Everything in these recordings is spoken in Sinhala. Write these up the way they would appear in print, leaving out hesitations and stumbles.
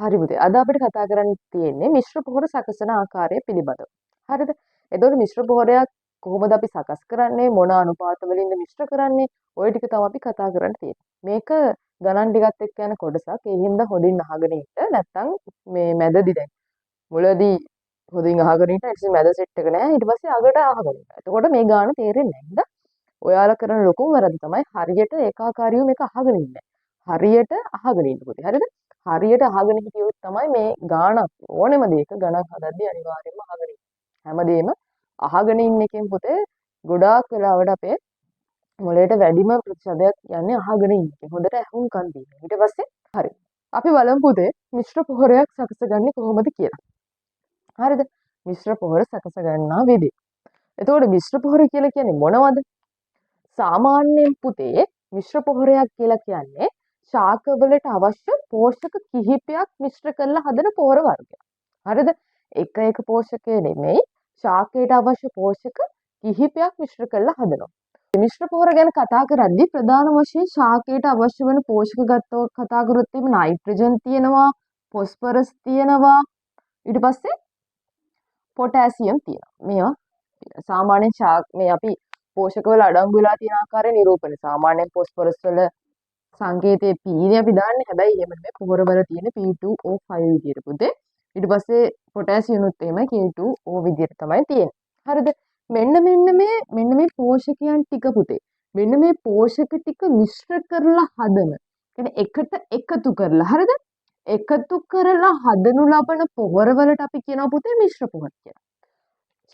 හරි පුතේ. අද අපිට කතා කරන්න තියෙන්නේ මිශ්‍ර පොහොර සකසන ආකාරය පිළිබඳව. හරිද? එතකොට මිශ්‍ර පොහොරයක් කොහොමද අපි සකස් කරන්නේ? මොන අනුපාත වලින්ද මිශ්‍ර කරන්නේ? ওই ටික තමයි අපි කතා කරන්න තියෙන්නේ. මේක ගණන් ටිකත් එක්ක යන කොටසක්. ඒ හින්දා හොඳින් අහගෙන ඉන්න. නැත්තම් මේ මැදදී දැන් මුලදී හොඳින් අහගෙන ඉන්න. ඊට පස්සේ මැද සෙට් එක නෑ. ඊට පස්සේ අගට අහගෙන ඉන්න. එතකොට මේ ගාන තේරෙන්නේ නෑ. හින්දා ඔයාලා කරන ලොකුම වැරද්ද තමයි හරියට ඒකාකාරීව මේක අහගෙන ඉන්න. හරියට අහගෙන ඉන්න පුතේ. හරිද? හරියට අහගෙන හිටියොත් තමයි මේ ගානක් ඕනෙම දෙයක ගණන් හදද්දී අනිවාර්යයෙන්ම අහගෙන ඉන්න. හැමදේම අහගෙන ඉන්න එකෙන් පුතේ ගොඩාක් වෙලාවට අපේ මොළයට වැඩිම ප්‍රතිශතයක් යන්නේ අහගෙන ඉන්න එකෙන්. හොඳට අහුම්කන් දීලා. ඊට පස්සේ හරි. අපි බලමු පුතේ මිශ්‍ර පොහොරයක් සකසගන්නේ කොහොමද කියලා. හරිද? මිශ්‍ර පොහොර සකස ගන්නා විදිහ. එතකොට මිශ්‍ර පොහොර කියලා කියන්නේ මොනවද? සාමාන්‍යයෙන් පුතේ මිශ්‍ර පොහොරයක් කියලා කියන්නේ ශාකවලට අවශ්‍ය පෝෂක කිහිපයක් මිශ්‍ර කරලා හදන පොහොර වර්ගයක්. හරිද? එක පෝෂකය නෙමෙයි ශාකයට අවශ්‍ය පෝෂක කිහිපයක් මිශ්‍ර කරලා හදනවා. මිශ්‍ර පොහොර ගැන කතා කරද්දී ප්‍රධාන වශයෙන් ශාකයට අවශ්‍ය වෙන පෝෂක ගත්තොත් කතා කරොත් එimhe නයිට්‍රජන් තියෙනවා, ෆොස්ෆරස් තියෙනවා, ඊට පස්සේ පොටෑසියම් තියෙනවා. මේවා සාමාන්‍යයෙන් මේ අපි පෝෂක වල අඩංගු වෙලා තියෙන ආකාරය නිරූපණය. සාමාන්‍යයෙන් ෆොස්ෆරස් වල සංකේතයේ P නේ අපි දාන්නේ. හැබැයි එහෙම නෙමෙයි පොහොර වල තියෙන P2O5 විදියට පුතේ. ඊට පස්සේ පොටෑසියම් උත් එහෙමයි K2O විදියට තමයි තියෙන්නේ. හරිද? මෙන්න මේ පෝෂකයන් ටික පුතේ. මෙන්න මේ පෝෂක ටික මිශ්‍ර කරලා හදන. කියන්නේ එකට එකතු කරලා. හරිද? එකතු කරලා හදනු ලබන පොහොර වලට අපි කියනවා පුතේ මිශ්‍ර පොහොර කියලා.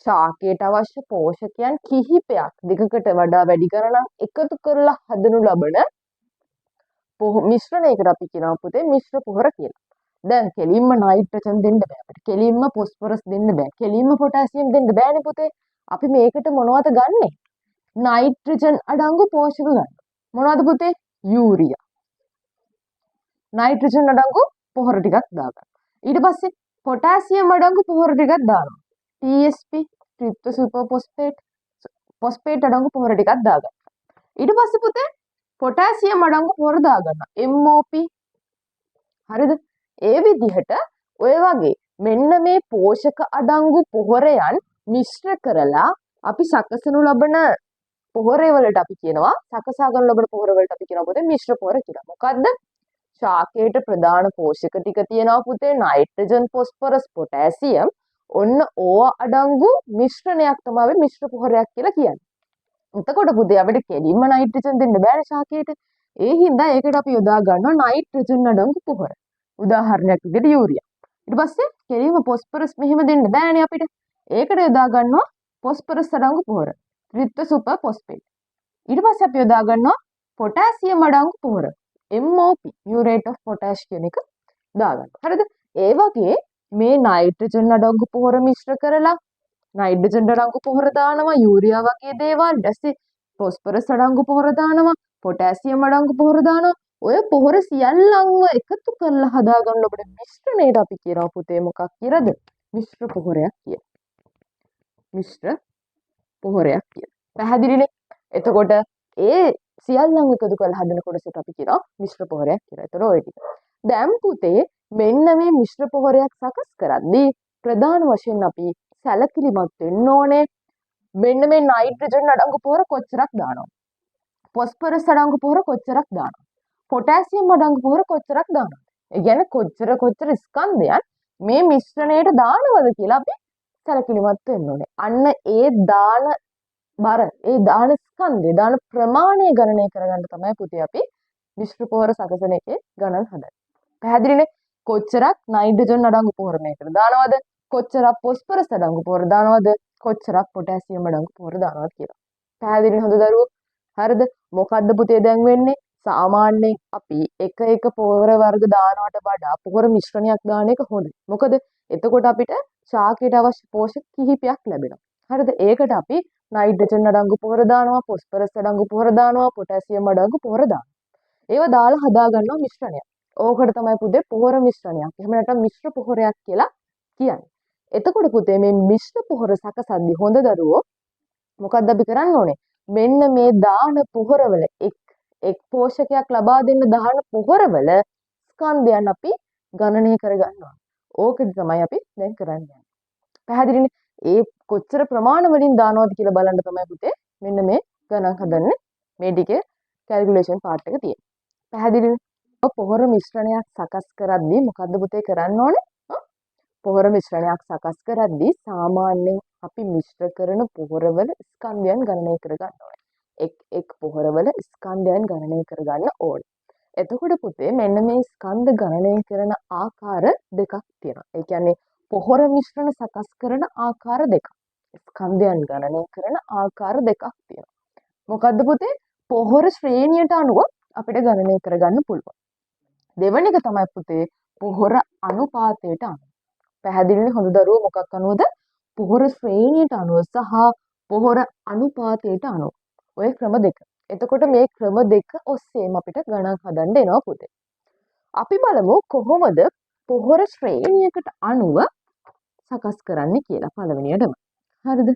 ශාකයට අවශ්‍ය පෝෂකයන් කිහිපයක් දෙකකට වඩා වැඩි ගණනක් එකතු කරලා හදනු ලබන මිශ්‍රණයකට අපි කියනවා පුතේ මිශ්‍ර පොහොර කියලා. දැන් කෙලින්ම නයිට්‍රජන් දෙන්න බෑ අපිට. කෙලින්ම ෆොස්ෆරස් දෙන්න බෑ. කෙලින්ම පොටෑසියම් දෙන්න බෑනේ පුතේ. අපි මේකට මොනවද ගන්නෙ? නයිට්‍රජන් අඩංගු පෝෂක ගන්න. මොනවද පුතේ? යූරියා. නයිට්‍රජන් අඩංගු පොහොර ටිකක් දාගන්න. ඊට පස්සේ පොටෑසියම් අඩංගු පොහොර ටිකක් දානවා. TSP ට්‍රිප්ටෝ සුපර් ෆොස්ෆේට් අඩංගු පොහොර ටිකක් දාගන්න. ඊට පස්සේ පුතේ පොටෑසියම් අඩංගු පොහොර දාගන්න. MOP. හරිද? ඒ විදිහට ඔය වගේ මෙන්න මේ පෝෂක අඩංගු පොහොරයන් මිශ්‍ර කරලා අපි සකසනු ලබන පොහොර වලට අපි කියනවා සකසා ගන්න ලබන පොහොර වලට අපි කියනවා පුතේ මිශ්‍ර පොහොර කියලා. මොකද්ද? ශාකයට ප්‍රධාන පෝෂක ටික තියෙනවා පුතේ නයිට්‍රජන්, ෆොස්ෆරස්, පොටෑසියම්. ඔන්න ඕවා අඩංගු මිශ්‍රණයක් තමයි අපි මිශ්‍ර පොහොරයක් කියලා කියන්නේ. එතකොට පුතේ අපිට කෙලින්ම නයිට්‍රජන් දෙන්න බෑනේ ශාකයට. ඒ හින්දා ඒකට අපි යොදා ගන්නවා නයිට්‍රජන් අඩංගු පොහොර. උදාහරණයක් විදිහට යූරියා. ඊට පස්සේ කෙලින්ම ෆොස්ෆරස් මෙහෙම දෙන්න බෑනේ අපිට. ඒකට යොදා ගන්නවා ෆොස්ෆරස් අඩංගු පොහොර. ත්‍රිත්ව සුපර් ෆොස්ෆේට්. ඊට පස්සේ අපි යොදා ගන්නවා පොටෑසියම් අඩංගු පොහොර. MOP මියුරේට් ඔෆ් පොටෑෂ් කියන එක දාගන්න. හරිද? ඒ වගේ මේ නයිට්‍රජන් අඩංගු පොහොර මිශ්‍ර කරලා නයිට්‍රජන් අඩංගු පොහොර දානවා, යූරියා වගේ දේවල්, ඊටසේ ෆොස්ෆරස් අඩංගු පොහොර දානවා, පොටෑසියම් අඩංගු පොහොර දානවා. ඔය පොහොර සියල්ලන්ව එකතු කරලා හදාගන්න අපේ මිශ්‍රණයට අපි කියනවා පුතේ මොකක් කියලාද? මිශ්‍ර පොහොරයක් කියලා. මිශ්‍ර පොහොරයක් කියලා. පැහැදිලිනේ? එතකොට ඒ සියල්ලන් එකතු කරලා හදන කොටසට අපි කියනවා මිශ්‍ර පොහොරයක් කියලා. ඒතර ඔය ටික. දැන් පුතේ මෙන්න මේ මිශ්‍ර පොහොරයක් සකස් කරද්දී ප්‍රධාන වශයෙන් අපි සැලකිලිමත් වෙන්න ඕනේ. මෙන්න මේ නයිට්‍රජන් අඩංගු පොහොර කොච්චරක් දානවද? ෆොස්ෆරස් අඩංගු පොහොර කොච්චරක් දානවද? පොටෑසියම් අඩංගු පොහොර කොච්චරක් දානවද? ඒ කියන්නේ කොච්චර ස්කන්ධයන් මේ මිශ්‍රණයට දානවද කියලා අපි සැලකිලිමත් වෙන්න ඕනේ. අන්න ඒ දාන බර, ඒ දාන ස්කන්ධය, දාන ප්‍රමාණය ගණනය කරගන්න තමයි පුතේ අපි මිශ්‍ර පොහොර සකසන එකේ ගණන් හදන්නේ. පැහැදිලිනේ? කොච්චරක් නයිට්‍රජන් අඩංගු පොහොර මේකට දානවද? කොච්චරක් ෆොස්ෆරස් අඩංගු පොහොර දානවද? කොච්චරක් පොටෑසියම් අඩංගු පොහොර දානවද කියලා. පැහැදිලිනේ හොඳ දරුවෝ? හරිද? මොකද්ද පුතේ දැන් වෙන්නේ? සාමාන්‍යයෙන් අපි එක පොහොර වර්ග දානවට වඩා පොහොර මිශ්‍රණයක් දාන එක හොඳයි. මොකද එතකොට අපිට ශාකයට අවශ්‍ය පෝෂක කිහිපයක් ලැබෙනවා. හරිද? ඒකට අපි නයිට්‍රජන් අඩංගු පොහොර දානවා, ෆොස්ෆරස් අඩංගු පොහොර දානවා, පොටෑසියම් අඩංගු පොහොර දානවා. ඒවා දාලා හදා ගන්නවා මිශ්‍රණයක්. ඕකට තමයි පුතේ පොහොර මිශ්‍රණයක්. එහෙම නැත්නම් මිශ්‍ර පොහොරයක් කියලා කියන්නේ. එතකොට පුතේ මේ මිශ්‍ර පොහොර සකසද්දී හොඳ දරුවෝ මොකක්ද අපි කරන්න ඕනේ? මෙන්න මේ දාන පොහොරවල එක් පෝෂකයක් ලබා දෙන්න දාන පොහොරවල ස්කන්ධයන් අපි ගණනය කරගන්නවා. ඕකද තමයි අපි දැන් කරන්නේ. පැහැදිලිනේ? ඒ කොච්චර ප්‍රමාණ වලින් දානවද කියලා බලන්න තමයි පුතේ මෙන්න මේ ගණන් හදන්නේ. මේ ටිකේ කැල්කියුලේෂන් පාර්ට් එක තියෙන්නේ. පැහැදිලිනේ? පොහොර මිශ්‍රණයක් සකස් කරද්දී මොකද්ද පුතේ කරන්න ඕනේ? පොහොර මිශ්‍රණයක් සකස් කරද්දී සාමාන්‍යයෙන් අපි මිශ්‍ර කරන පොහොරවල ස්කන්ධයන් ගණනය කරගන්න ඕනේ. එක් පොහොරවල ස්කන්ධයන් ගණනය කරගන්න ඕනේ. එතකොට පුතේ මෙන්න මේ ස්කන්ධ ගණනය කරන ආකාර දෙකක් තියෙනවා. ඒ කියන්නේ පොහොර මිශ්‍රණ සකස් කරන ආකාර දෙකක්. ස්කන්ධයන් ගණනය කරන ආකාර දෙකක් තියෙනවා. මොකද්ද පුතේ? පොහොර ශ්‍රේණියට අනුව අපිට ගණනය කරගන්න පුළුවන්. දෙවන එක තමයි පුතේ පොහොර අනුපාතයට අනුව. පැහැදිලිනේ හොඳ දරුවෝ මොකක් අනුවද? පොහොර ශ්‍රේණියට අනුව සහ පොහොර අනුපාතයට අනුව. ඔය ක්‍රම දෙක. එතකොට මේ ක්‍රම දෙක ඔස්සේම අපිට ගණන් හදන්න එනවා පුතේ. අපි බලමු කොහොමද පොහොර ශ්‍රේණියකට අනුව සකස් කරන්නේ කියලා පළවෙනියටම. හරිද?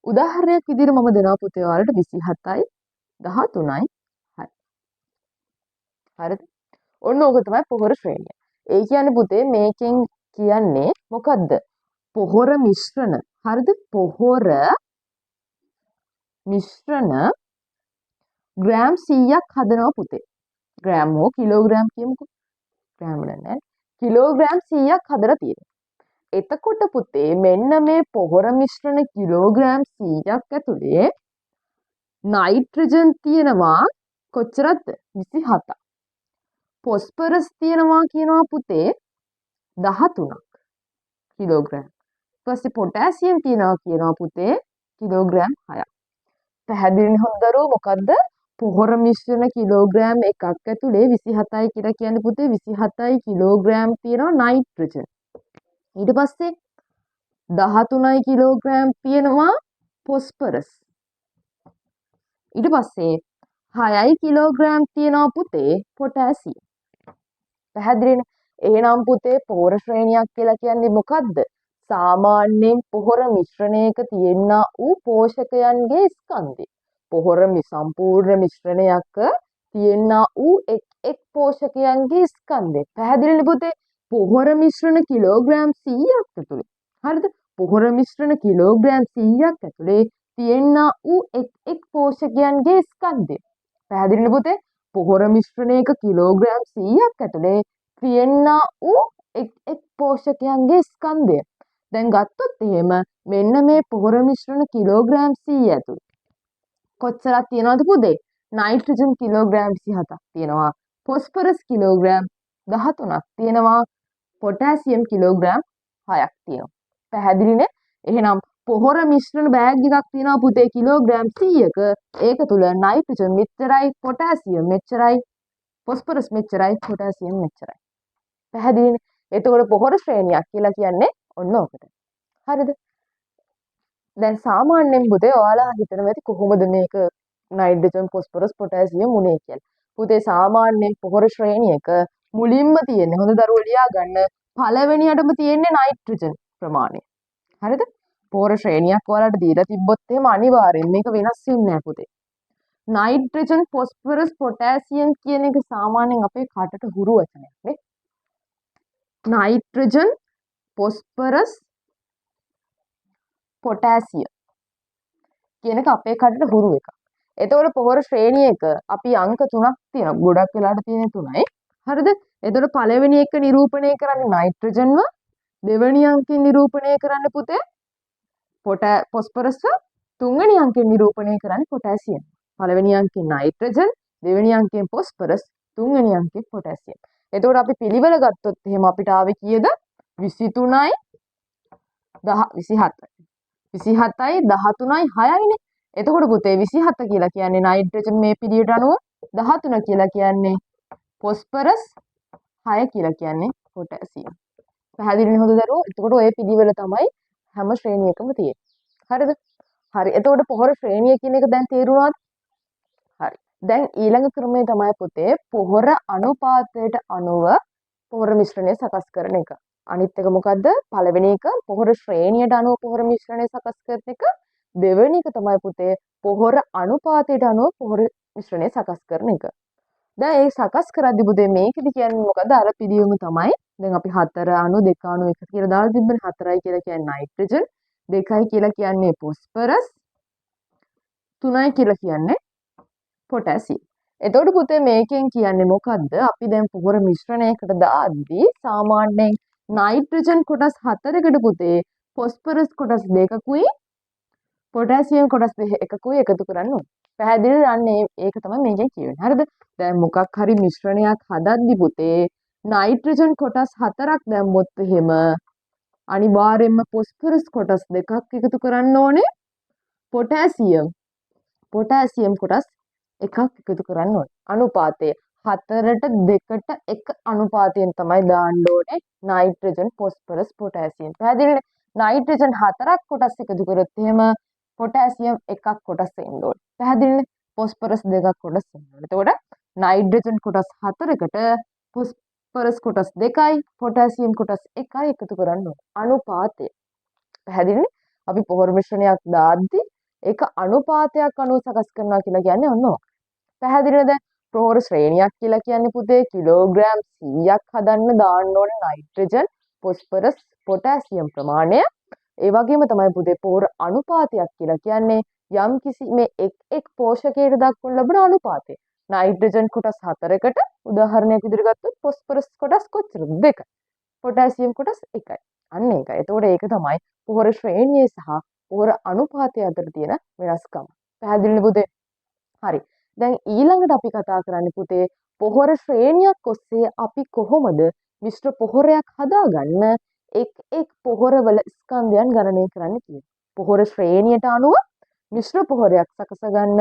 උදාහරණයක් විදිහට මම දෙනවා පුතේ ඔයාලට 27යි 13යි 6. හරිද? ඔන්න ඕක තමයි පොහොර ශ්‍රේණිය. ඒ කියන්නේ පුතේ මේකෙන් කියන්නේ මොකද්ද? පොහොර මිශ්‍රණ. හරිද? පොහොර මිශ්‍රණ ග්‍රෑම් 100ක් හදනවා පුතේ. ග්‍රෑම් හෝ කිලෝග්‍රෑම් කියමුකෝ. ග්‍රෑම් වල නැහැ. කිලෝග්‍රෑම් 100ක් හදලා තියෙනවා. එතකොට පුතේ මෙන්න මේ පොහොර මිශ්‍රණ කිලෝග්‍රෑම් 100ක් ඇතුලේ නයිට්‍රජන් තියෙනවා කොච්චරද? 27ක්. ෆොස්ෆරස් තියෙනවා කියනවා පුතේ 13ක් කිලෝග්‍රෑම්. ඊට පස්සේ පොටෑසියම් තියෙනවා කියනවා පුතේ කිලෝග්‍රෑම් 6ක්. පැහැදිලිනේ හොඳ දරුවෝ මොකද්ද? පොහොර මිශ්‍රණ කිලෝග්‍රෑම් එකක් ඇතුලේ 27යි කියලා කියන්නේ පුතේ 27යි කිලෝග්‍රෑම් තියෙනවා නයිට්‍රජන්. ඊට පස්සේ 13යි කිලෝග්‍රෑම් තියෙනවා ෆොස්ෆරස්. ඊට පස්සේ 6යි කිලෝග්‍රෑම් තියෙනවා පුතේ පොටෑසියම්. පැහැදිලිනේ? එහෙනම් පුතේ පොහොර ශ්‍රේණියක් කියලා කියන්නේ මොකද්ද? සාමාන්‍යයෙන් පොහොර මිශ්‍රණයක තියෙනා වූ පෝෂකයන්ගේ ස්කන්ධය. පොහොර සම්පූර්ණ මිශ්‍රණයක තියෙනා වූ එක් පෝෂකයන්ගේ ස්කන්ධය. පැහැදිලිනේ පුතේ? පොහොර මිශ්‍රණ කිලෝග්‍රෑම් 100ක් ඇතුලේ. හරිද? පොහොර මිශ්‍රණ කිලෝග්‍රෑම් 100ක් ඇතුලේ තියෙනා වූ එක් පෝෂකයන්ගේ ස්කන්ධය. පැහැදිලිනේ පුතේ? පොහොර මිශ්‍රණයක කිලෝග්‍රෑම් 100ක් ඇතුලේ තියෙනා වූ එක් පෝෂකයන්ගේ ස්කන්ධය. දැන් ගත්තොත් එහෙම මෙන්න මේ පොහොර මිශ්‍රණ කිලෝග්‍රෑම් 100 ඇතුළේ කොච්චරක් තියෙනවද පුතේ? නයිට්‍රජන් කිලෝග්‍රෑම් 27ක් තියෙනවා. ෆොස්ෆරස් කිලෝග්‍රෑම් 13ක් තියෙනවා. පොටෑසියම් කිලෝග්‍රෑම් 6ක් තියෙනවා. පැහැදිලිනේ? එහෙනම් පොහොර මිශ්‍රණ බෑග් එකක් තියෙනවා පුතේ කිලෝග්‍රෑම් 100ක. ඒක තුල නයිට්‍රජන් මෙච්චරයි, පොටෑසියම් මෙච්චරයි, ෆොස්ෆරස් මෙච්චරයි, පොටෑසියම් මෙච්චරයි. පැහැදිලිනේ? එතකොට පොහොර ශ්‍රේණියක් කියලා කියන්නේ ඔන්න ඔකට. හරිද? දැන් සාමාන්‍යයෙන් පුතේ ඔයාලා හිතනවා ඇති කොහොමද මේක නයිට්‍රජන් ෆොස්ෆරස් පොටෑසියම් උනේ කියලා. පුතේ සාමාන්‍යයෙන් පොහොර ශ්‍රේණියක මුලින්ම තියෙන්නේ හොඳ දරුවෝ ලියා ගන්න පළවෙනියටම තියෙන්නේ නයිට්‍රජන් ප්‍රමාණය. හරිද? පොහොර ශ්‍රේණියක් ඔයාලට දීලා තිබ්බොත් එහෙම අනිවාර්යෙන් මේක වෙනස් වෙන්නේ නැහැ පුතේ. නයිට්‍රජන් ෆොස්ෆරස් පොටෑසියම් කියන එක සාමාන්‍යයෙන් අපේ කටට හුරු වචනයක් නේ. නයිට්‍රජන් ෆොස්ෆරස් පොටෑසියම් කියන එක අපේ කටට හුරු එකක්. එතකොට පොහොර ශ්‍රේණියක අපි අංක 3ක් තියෙනවා. ගොඩක් වෙලාට තියෙන 3යි. හරිද? එතකොට පළවෙනි එක නිරූපණය කරන්නේ නයිට්‍රජන්ව, දෙවෙනි අංකයෙන් නිරූපණය කරන්නේ පුතේ ෆොස්ෆරස්, තුන්වෙනි අංකයෙන් නිරූපණය කරන්නේ පොටෑසියම්. පළවෙනි අංකයෙන් නයිට්‍රජන්, දෙවෙනි අංකයෙන් ෆොස්ෆරස්, තුන්වෙනි අංකයෙන් පොටෑසියම්. එතකොට අපි පිළිවෙල ගත්තොත් එහෙම අපිට ආවේ කීයද? 23යි 27යි. 27යි 13යි 6යිනේ. එතකොට පුතේ 27 කියලා කියන්නේ නයිට්‍රජන් මේ පිළිවෙලට අනුව, 13 කියලා කියන්නේ ෆොස්ෆරස්, 6 කියලා කියන්නේ පොටෑසියම්. පැහැදිලිනේ හොඳ දරුවෝ? එතකොට ඔය පිළිවෙල තමයි හැම ශ්‍රේණියකම තියෙන්නේ. හරිද? හරි. එතකොට පොහොර ශ්‍රේණිය කියන එක දැන් තේරුණාද? හරි. දැන් ඊළඟ ක්‍රමය තමයි පුතේ පොහොර අනුපාතයට අනුව පොහොර මිශ්‍රණය සකස් කරන එක. අනිත් එක මොකද්ද? පළවෙනි එක පොහොර ශ්‍රේණියට අනුව පොහොර මිශ්‍රණය සකස් කරන එක. දෙවෙනි එක තමයි පුතේ පොහොර අනුපාතයට අනුව පොහොර මිශ්‍රණය සකස් කරන එක. දැන් ඒ සකස් කරද්දී පුතේ මේකෙදි කියන්නේ මොකද්ද? අර පිළියම තමයි දැන් අපි 4 අණු 2 අණු 1 කියලා දාලා තිබ්බනේ. 4යි කියලා කියන්නේ නයිට්‍රජන්, 2යි කියලා කියන්නේ පොස්පරස්, 3යි කියලා කියන්නේ පොටෑසියම්. එතකොට පුතේ මේකෙන් කියන්නේ මොකද්ද? අපි දැන් පොහොර මිශ්‍රණයකට දාද්දී සාමාන්‍යයෙන් නයිට්‍රජන් කොටස් 4කට පුතේ පොස්පරස් කොටස් 2කුයි පොටෑසියම් කොටස් 1කුයි එකතු කරන්න ඕනේ. පැහැදිලිද? අන්න ඒක තමයි මේකෙන් කියවෙන්නේ. හරිද? දැන් මොකක් හරි මිශ්‍රණයක් හදද්දි පුතේ නයිට්‍රජන් කොටස් 4ක් දැම්මොත් එහෙම අනිවාර්යයෙන්ම පොස්පරස් කොටස් 2ක් එකතු කරන්න ඕනේ. පොටෑසියම් කොටස් එකක් එකතු කරන්න ඕනේ. අනුපාතය 4ට 2ට 1 අනුපාතයෙන් තමයි දාන්න ඕනේ නයිට්‍රජන් පොස්පරස් පොටෑසියම්. පැහැදිලිද? නයිට්‍රජන් 4ක් කොටස් එකතු කරොත් එහෙම පොටෑසියම් එකක් කොටස් වෙන්න ඕනේ. පැහැදිලිද? පොස්පරස් දෙකක් කොටස් වෙන්න ඕනේ. එතකොට නයිට්‍රජන් කොටස් 4කට පොස්පරස් කොටස් 2යි පොටෑසියම් කොටස් 1යි එකතු කරන්න ඕනේ. අනුපාතය. පැහැදිලිද? අපි පොහොර මිශ්‍රණයක් දාද්දි ඒක අනුපාතයක් අනුව සකස් කරනවා කියලා කියන්නේ ඔන්න ඔක. පැහැදිලිද? පොහොර ශ්‍රේණියක් කියලා කියන්නේ පුතේ කිලෝග්‍රෑම් 100ක් හදන්න දාන්න ඕනේ නයිට්‍රජන්, පොස්පරස්, පොටෑසියම් ප්‍රමාණය. ඒ වගේම තමයි පුතේ පොහොර අනුපාතයක් කියලා කියන්නේ යම්කිසි මේ එක් පෝෂකයකට දක්වන ලබන අනුපාතය. නයිට්‍රජන් කොටස් 4කට උදාහරණයක් විදිහට ගත්තොත් පොස්පරස් කොටස් කොච්චරද? 2යි. පොටෑසියම් කොටස් 1යි. අන්න ඒකයි. එතකොට ඒක තමයි පොහොර ශ්‍රේණියේ සහ පොහොර අනුපාතය අතර තියෙන වෙනස්කම. පැහැදිලිද පුතේ? හරි. දැන් ඊළඟට අපි කතා කරන්නේ පුතේ පොහොර ශ්‍රේණියක් ඔස්සේ අපි කොහොමද මිශ්‍ර පොහොරයක් හදාගන්න එක් පොහොරවල ස්කන්ධයන් ගණනය කරන්න කියලා. පොහොර ශ්‍රේණියට අනුව මිශ්‍ර පොහොරයක් සකස ගන්න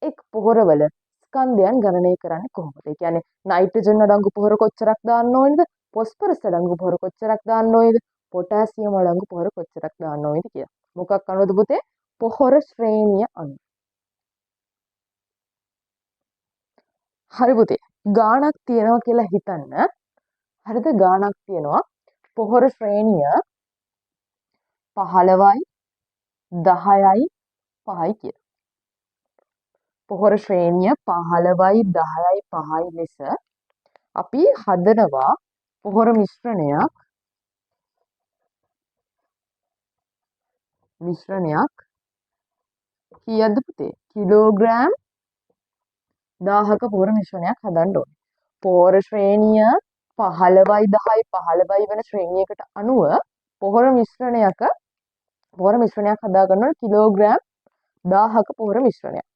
එක් පොහොරවල ස්කන්ධයන් ගණනය කරන්නේ කොහොමද? ඒ කියන්නේ නයිට්‍රජන් අඩංගු පොහොර කොච්චරක් දාන්න ඕනේද? පොස්පරස් අඩංගු පොහොර කොච්චරක් දාන්න ඕනේද? පොටෑසියම් අඩංගු පොහොර කොච්චරක් දාන්න ඕනේද කියලා. මොකක් අනුවද පුතේ? පොහොර ශ්‍රේණිය අනුව. හරි පුතේ. ගාණක් තියනවා කියලා හිතන්න. හරිද? ගාණක් තියනවා. පොහොර ශ්‍රේණිය 15යි 10යි 5යි කියලා. පොහොර ශ්‍රේණිය 15යි 10යි 5යි ලෙස අපි හදනවා පොහොර මිශ්‍රණයක් කීයක්ද පුතේ? කිලෝග්‍රෑම් 1000ක පොහොර මිශ්‍රණයක් හදන්න ඕනේ. පොහොර ශ්‍රේණිය 15යි 10යි 15යි වෙන ශ්‍රේණියකට අනුව පොහොර මිශ්‍රණයක් හදා ගන්න කිලෝග්‍රෑම් 1000ක පොහොර මිශ්‍රණයක්.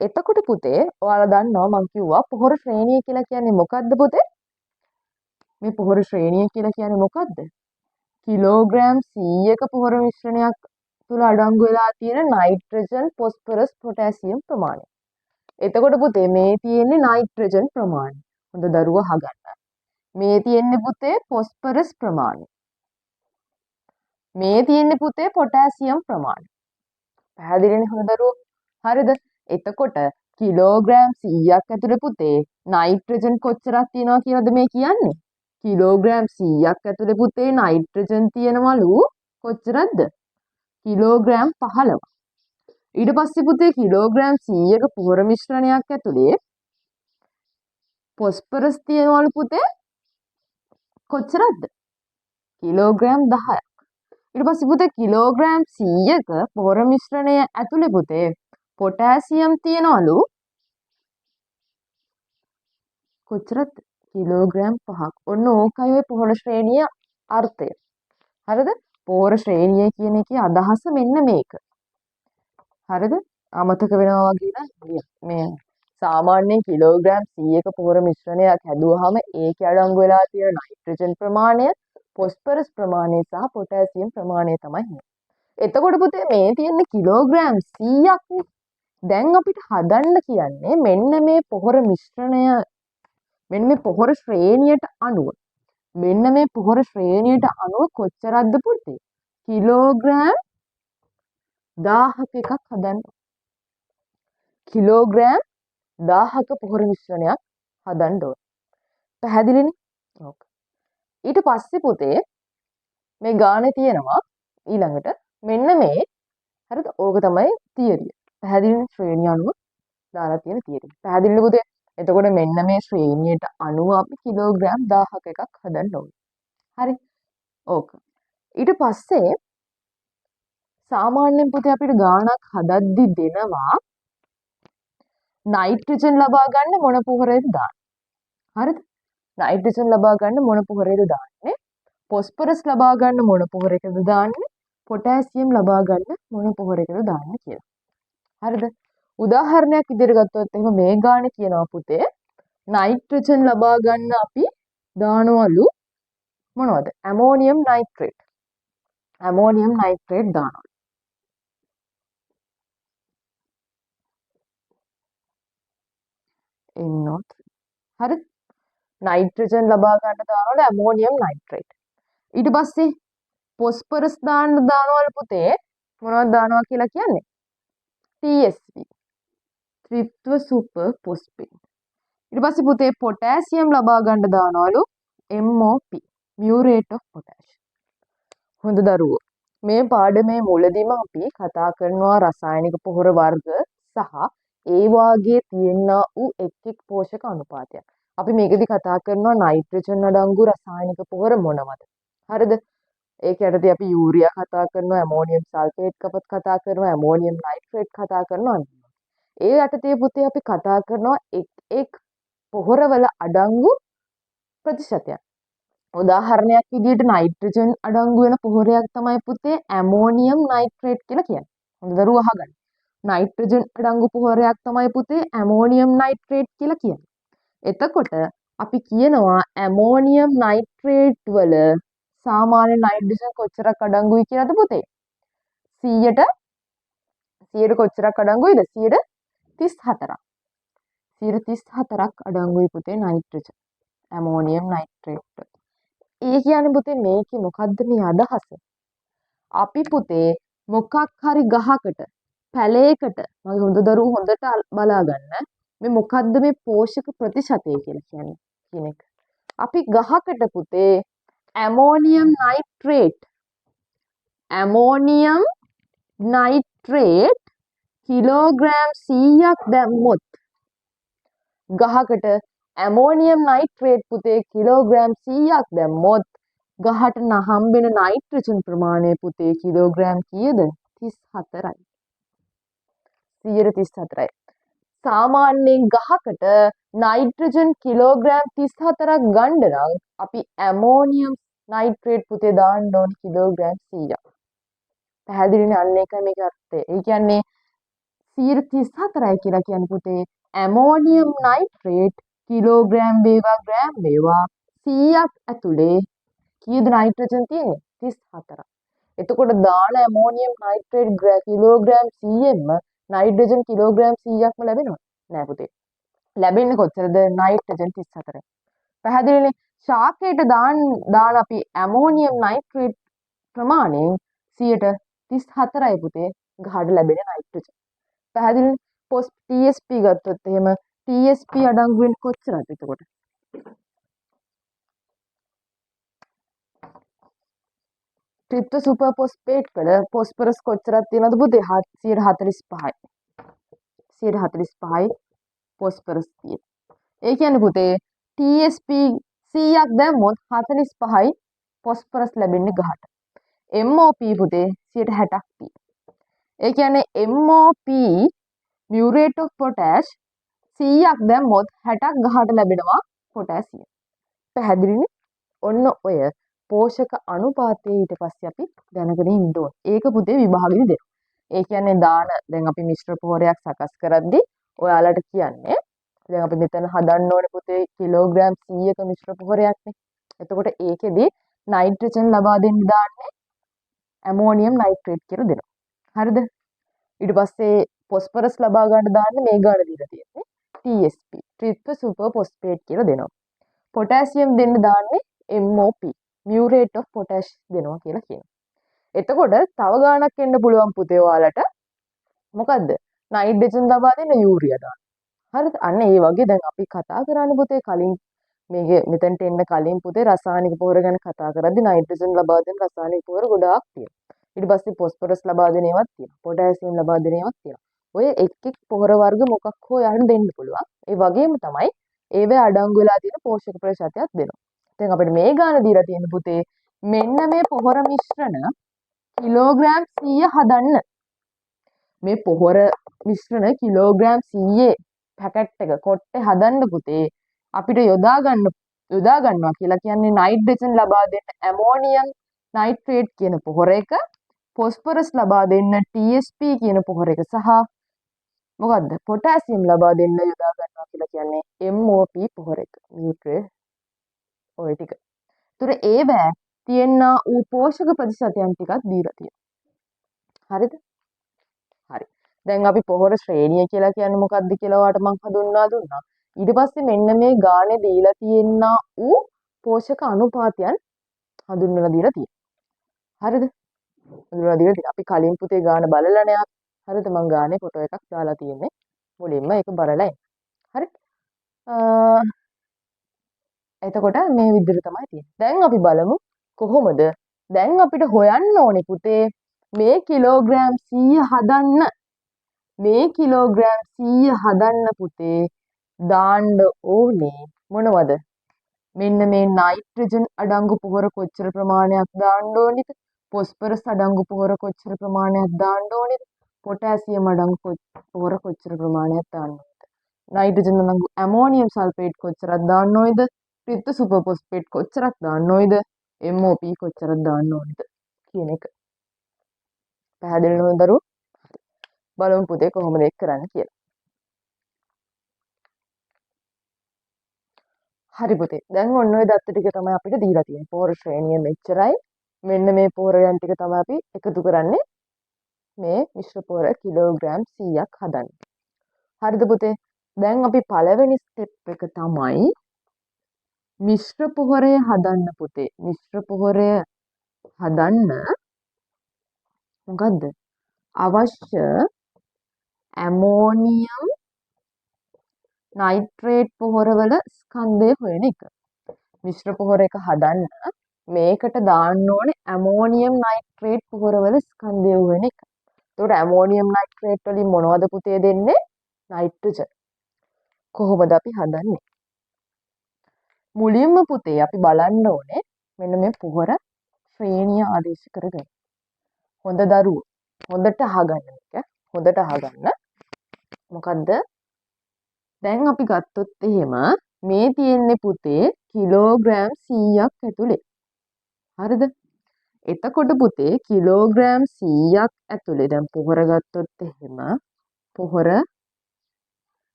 එතකොට පුතේ ඔයාලා දන්නවා මම කිව්වා පොහොර ශ්‍රේණිය කියලා කියන්නේ මොකද්ද පුතේ? මේ පොහොර ශ්‍රේණිය කියලා කියන්නේ මොකද්ද? කිලෝග්‍රෑම් 100ක පොහොර මිශ්‍රණයක් තුල අඩංගු වෙලා තියෙන නයිට්‍රජන්, පොස්පරස්, පොටෑසියම් ප්‍රමාණය. එතකොට පුතේ මේ තියෙන්නේ නයිට්‍රජන් ප්‍රමාණය. හොඳ දරුවා අහගන්න. මේ තියෙන්නේ පුතේ පොස්පරස් ප්‍රමාණය. මේ තියෙන්නේ පුතේ පොටෑසියම් ප්‍රමාණය. පැහැදිලිනේ හොඳ දරුවෝ? හරිද? එතකොට කිලෝග්‍රෑම් 100ක් ඇතුලේ පුතේ නයිට්‍රජන් කොච්චරක් තියෙනවා කියලාද මේ කියන්නේ? කිලෝග්‍රෑම් 100ක් ඇතුලේ පුතේ නයිට්‍රජන් තියෙනවලු කොච්චරක්ද? කිලෝග්‍රෑම් 15ක්. ඊට පස්සේ පුතේ කිලෝග්‍රෑම් 100ක පොහොර මිශ්‍රණයක් ඇතුලේ පොස්පරස් තියෙනවලු පුතේ කොච්චරක්ද? කිලෝග්‍රෑම් 10ක්. ඊට පස්සේ පුතේ කිලෝග්‍රෑම් 100ක පොහොර මිශ්‍රණය ඇතුලේ පුතේ පොටෑසියම් තියෙනවලු කොච්චරද? කිලෝග්‍රෑම් 5ක්. ඔන්න ඕකයි ඔය පොහොර ශ්‍රේණිය අර්ථය. හරිද? පොහොර ශ්‍රේණිය කියන එකේ අදහස මෙන්න මේක. හරිද? අමතක වෙනවා වගේ නේද? මේ සාමාන්‍යයෙන් කිලෝග්‍රෑම් 100ක පොහොර මිශ්‍රණයක් හැදුවාම ඒකේ අඩංගු වෙලා තියෙන නයිට්‍රජන් ප්‍රමාණය, පොස්පරස් ප්‍රමාණය සහ පොටෑසියම් ප්‍රමාණය තමයි මේ. එතකොට පුතේ මේ තියෙන්නේ කිලෝග්‍රෑම් 100ක් නේ. දැන් අපිට හදන්න කියන්නේ මෙන්න මේ පොහොර මිශ්‍රණය මෙන්න මේ පොහොර ශ්‍රේණියට අනුව කොච්චරක්ද පුතේ? කිලෝග්‍රෑම් 1000ක එකක් හදන්න. කිලෝග්‍රෑම් 1000ක පොහොර මිශ්‍රණයක් හදන්න ඕන. පැහැදිලිනේ? ඔව්. ඊට පස්සේ පුතේ මේ ගානේ තියෙනවා ඊළඟට මෙන්න මේ හරිද? ඕක තමයි තියරිය. පැහැදිලිනේ? ශ්‍රේණිය අනුව දාලා තියෙන තියරිය. පැහැදිලිද පුතේ? එතකොට මෙන්න මේ ශ්‍රේණියට අනුව අපි කිලෝග්‍රෑම් 1000ක එකක් හදන්න ඕනේ. හරි. ඕක. ඊට පස්සේ සාමාන්‍යයෙන් පුතේ අපිට ගාණක් හදද්දි දෙනවා නයිට්‍රජන් ලබා ගන්න මොන පොහොරේද දාන්නේ. හරිද? නයිට්‍රජන් ලබා ගන්න මොන පොහොරේද දාන්නේ? පොස්පරස් ලබා ගන්න මොන පොහොරේකද දාන්නේ? පොටෑසියම් ලබා ගන්න මොන පොහොරේකද දාන්නේ කියලා. හරිද? උදාහරණයක් විදිහට ගත්තොත් එහෙනම් මේ ගානේ කියනවා පුතේ නයිට්‍රජන් ලබා ගන්න අපි දානවලු මොනවද? Ammonium nitrate. ඇමෝනියම් නයිට්‍රේට් දානවා. එන්නොත් හරිද? නයිට්‍රජන් ලබා ගන්න දානවලු ඇමෝනියම් නයිට්‍රේට්. ඊට පස්සේ පොස්පරස් දානවලු පුතේ මොනවද දානවා කියලා කියන්නේ? TSP. ත්‍රිත්ව සුපර් පොස්පේට්. ඊට පස්සේ පුතේ පොටෑසියම් ලබා ගන්න දානවලු MOP. Muriate of පොටෑෂ්. හොඳ දරුවෝ. මේ පාඩමේ මුලදීම අපි කතා කරනවා රසායනික පොහොර වර්ග සහ ඒ වාගේ තියෙනා වූ එක් පෝෂක අනුපාතයක්. අපි මේකෙදි කතා කරනවා නයිට්‍රජන් අඩංගු රසායනික පොහොර මොනවද? හරිද? ඒක යටතේ අපි යූරියා කතා කරනවා, ඇමෝනියම් සල්ෆේට් කතා කරනවා, ඇමෝනියම් නයිට්‍රේට් කතා කරනවා. ඒ යටතේ පුතේ අපි කතා කරනවා එක් පොහොරවල අඩංගු ප්‍රතිශතයක්. උදාහරණයක් විදිහට නයිට්‍රජන් අඩංගු වෙන පොහොරයක් තමයි පුතේ ඇමෝනියම් නයිට්‍රේට් කියලා කියන්නේ. හොඳ දරුවෝ අහගන්න. නයිට්‍රජන් අඩංගු පොහොරයක් තමයි පුතේ ඇමෝනියම් නයිට්‍රේට් කියලා කියන්නේ. එතකොට අපි කියනවා ඇමෝනියම් නයිට්‍රේට් වල සාමාන්‍ය නයිට්‍රජන් කොච්චරක් අඩංගුයි කියලාද පුතේ? 100ට කොච්චරක් අඩංගුයිද? 34ක්. 34ක් අඩංගුයි පුතේ නයිට්‍රජන්. Ammonium nitrate. ඒ කියන්නේ පුතේ මේකේ මොකද්ද මේ අදහස? අපි පුතේ මොකක් හරි ගහකට පැලයකට මගේ හොඳ දරුවෝ හොඳට බලා ගන්න මේ මොකද්ද මේ පෝෂක ප්‍රතිශතය කියලා කියන්නේ කියන එක. අපි ගහකට පුතේ ඇමෝනියම් නයිට්‍රේට් කිලෝග්‍රෑම් 100ක් දැම්මොත් ගහකට ඇමෝනියම් නයිට්‍රේට් පුතේ කිලෝග්‍රෑම් 100ක් දැම්මොත් ගහට හම්බෙන නයිට්‍රජන් ප්‍රමාණය පුතේ කිලෝග්‍රෑම් කීයද? 34යි. 134යි. සාමාන්‍යයෙන් ගහකට නයිට්‍රජන් කිලෝග්‍රෑම් 34ක් ගන්න නම් අපි ඇමෝනියම් නයිට්‍රේට් පුතේ දාන්න ඕන කිලෝග්‍රෑම් 100ක්. පැහැදිලිනේ? අන්න ඒකයි මේකේ අර්ථය. ඒ කියන්නේ 134යි කියලා කියන්නේ පුතේ ඇමෝනියම් නයිට්‍රේට් කිලෝග්‍රෑම් වේවා ග්‍රෑම් වේවා 100ක් ඇතුලේ කීයද නයිට්‍රජන් තියෙන්නේ? 34ක්. එතකොට දාන ඇමෝනියම් නයිට්‍රේට් කිලෝග්‍රෑම් 100ෙන්ම නයිට්‍රජන් කිලෝග්‍රෑම් 100ක්ම ලැබෙනවද? නෑ පුතේ. ලැබෙන්නේ කොච්චරද? නයිට්‍රජන් 34යි. පැහැදිලිනේ? ශාකයට දාන අපි ඇමෝනියම් නයිට්‍රේට් ප්‍රමාණයෙන් 134යි පුතේ ගහට ලැබෙන නයිට්‍රජන්. පැහැදිලිනේ? TSP ගත්තොත් එහෙම TSP අඩංගු වෙන්නේ කොච්චරද එතකොට? ත්‍රිත්ව සුපර් පොස්පේට් වල පොස්පරස් කොච්චරක් තියෙනවද පුතේ? 145යි. 145යි පොස්පරස් තියෙන. ඒ කියන්නේ පුතේ TSP 100ක් දැම්මොත් 45යි පොස්පරස් ලැබෙන්නේ ගහට. MOP පුතේ 60ක් තියෙන. ඒ කියන්නේ MOP මියුරේට් ඔෆ් පොටෑෂ් 100ක් දැම්මොත් 60ක් ගහට ලැබෙනවා පොටෑසියම්. පැහැදිලිනේ? ඔන්න ඔය පෝෂක අනුපාතය ඊට පස්සේ අපි දැනගෙන ඉන්න ඕනේ. ඒක පුතේ විභාගෙදි දෙනවා. ඒ කියන්නේ දැන් අපි මිශ්‍ර පොහොරයක් සකස් කරද්දී ඔයාලට කියන්නේ දැන් අපි මෙතන හදන්න ඕනේ පුතේ කිලෝග්‍රෑම් 100ක මිශ්‍ර පොහොරයක්නේ. එතකොට ඒකෙදි නයිට්‍රජන් ලබා දෙන්න දාන්නේ ඇමෝනියම් නයිට්‍රේට් කියලා දෙනවා. හරිද? ඊට පස්සේ පොස්පරස් ලබා ගන්න දාන්නේ මේ ගාන දීලා තියෙන්නේ TSP ත්‍රිත්ව සුපර් පොස්පේට් කියලා දෙනවා. පොටෑසියම් දෙන්න දාන්නේ MOP මියුරේට් ඔෆ් පොටෑෂ් දෙනවා කියලා කියනවා. එතකොට තව ගාණක් එන්න පුළුවන් පුතේ ඔයාලට මොකද්ද? නයිට්‍රජන් ලබා දෙන්න යූරියා දාන්න. හරිද? අන්න ඒ වගේ දැන් අපි කතා කරන්නේ පුතේ කලින් මේක මෙතනට එන්න කලින් පුතේ රසායනික පොහොර ගැන කතා කරද්දී නයිට්‍රජන් ලබා දෙන රසායනික පොහොර ගොඩාක් තියෙනවා. ඊට පස්සේ පොස්පරස් ලබා දෙන ඒවාත් තියෙනවා. පොටෑසියම් ලබා දෙන ඒවාත් තියෙනවා. ඔය එක් පොහොර වර්ග මොකක් හෝ යාට දෙන්න පුළුවන්. ඒ වගේම තමයි ඒවේ අඩංගු වෙලා තියෙන පෝෂක ප්‍රතිශතයක් දෙනවා. දැන් අපිට මේ ගාන දීලා තියෙන පුතේ මෙන්න මේ පොහොර මිශ්‍රණ කිලෝග්‍රෑම් 100 හදන්න. මේ පොහොර මිශ්‍රණ කිලෝග්‍රෑම් 100 පැකට් එක කොට්ටේ හදන්න පුතේ අපිට යොදා ගන්නවා කියලා කියන්නේ නයිට්‍රජන් ලබා දෙන්න ඇමෝනියම් නයිට්‍රේට් කියන පොහොර එක, ෆොස්ෆරස් ලබා දෙන්න TSP කියන පොහොර එක සහ මොකද්ද පොටෑසියම් ලබා දෙන්න යොදා ගන්නවා කියලා කියන්නේ MOP පොහොර එක. නියුට්‍රේ ඔය ටික. ඒතර ඒවැ තියෙනා ඌ පෝෂක ප්‍රතිශතයන් ටිකක් දීලා තියෙනවා. හරිද? හරි. දැන් අපි පොහොර ශ්‍රේණිය කියලා කියන්නේ මොකක්ද කියලා ඔයාලට මම හඳුන්වා දුන්නා. ඊට පස්සේ මෙන්න මේ ගානේ දීලා තියෙනා ඌ පෝෂක අනුපාතයන් හඳුන්වලා දීලා තියෙනවා. හරිද? හඳුන්වලා දීලා තියෙනවා. අපි කලින් පුතේ ගාන බලලානේ ආවේ. හරිද? මම ගානේ ෆොටෝ එකක් දාලා තියෙන්නේ. මුලින්ම ඒක බලලා එන්න. හරි? එතකොට මේ විදිහට තමයි තියෙන්නේ. දැන් අපි බලමු කොහොමද දැන් අපිට හොයන්න ඕනේ පුතේ මේ කිලෝග්‍රෑම් 100 හදන්න මේ කිලෝග්‍රෑම් 100 හදන්න පුතේ දාන්න ඕනේ මොනවද? මෙන්න මේ නයිට්‍රජන් අඩංගු පොහොර කොච්චර ප්‍රමාණයක් දාන්න ඕනේද? ෆොස්ෆරස් අඩංගු පොහොර කොච්චර ප්‍රමාණයක් දාන්න ඕනේද? පොටෑසියම් අඩංගු පොහොර කොච්චර ප්‍රමාණයක් දාන්න ඕනේද? නයිට්‍රජන් අඩංගු ඇමෝනියම් සල්ෆේට් කොච්චරක් දාන්න ඕනේද? ත්‍රිත්ව සුපර් ෆොස්ෆේට් කොච්චරක් දාන්න ඕනේද? MOP කොච්චරක් දාන්න ඕනේද කියන එක. පැහැදිලි නේද දරුවෝ? බලමු පුතේ කොහොමද ඒක කරන්න කියලා. හරි පුතේ. දැන් ඔන්න ඔය දත්ත ටික තමයි අපිට දීලා තියෙන්නේ. පොහොර ශ්‍රේණිය මෙච්චරයි. මෙන්න මේ පොහොරයන් ටික තමයි අපි එකතු කරන්නේ මේ මිශ්‍ර පොහොර කිලෝග්‍රෑම් 100ක් හදන්න. හරිද පුතේ? දැන් අපි පළවෙනි ස්ටෙප් එක තමයි මිශ්‍ර පොහොරය හදන්න පුතේ. මිශ්‍ර පොහොරය හදන්න මොකද්ද? අවශ්‍ය ඇමෝනියම් නයිට්‍රේට් පොහොරවල ස්කන්ධය හොයන එක. මිශ්‍ර පොහොර එක හදන්න මේකට දාන්න ඕනේ ඇමෝනියම් නයිට්‍රේට් පොහොරවල ස්කන්ධය හොයන එක. එතකොට ඇමෝනියම් නයිට්‍රේට් වලින් මොනවද පුතේ දෙන්නේ? නයිට්‍රජන්. කොහොමද අපි හදන්නේ? මුලින්ම පුතේ අපි බලන්න ඕනේ මෙන්න මේ පොහොර ශ්‍රේණිය ආදේශ කරගෙන. හොඳ දරුවෝ හොඳට අහගන්න මේක. හොඳට අහගන්න. මොකද්ද? දැන් අපි ගත්තොත් එහෙම මේ තියෙන්නේ පුතේ කිලෝග්‍රෑම් 100ක් ඇතුලේ. හරිද? එතකොට පුතේ කිලෝග්‍රෑම් 100ක් ඇතුලේ දැන් පොහොර ගත්තොත් එහෙම පොහොර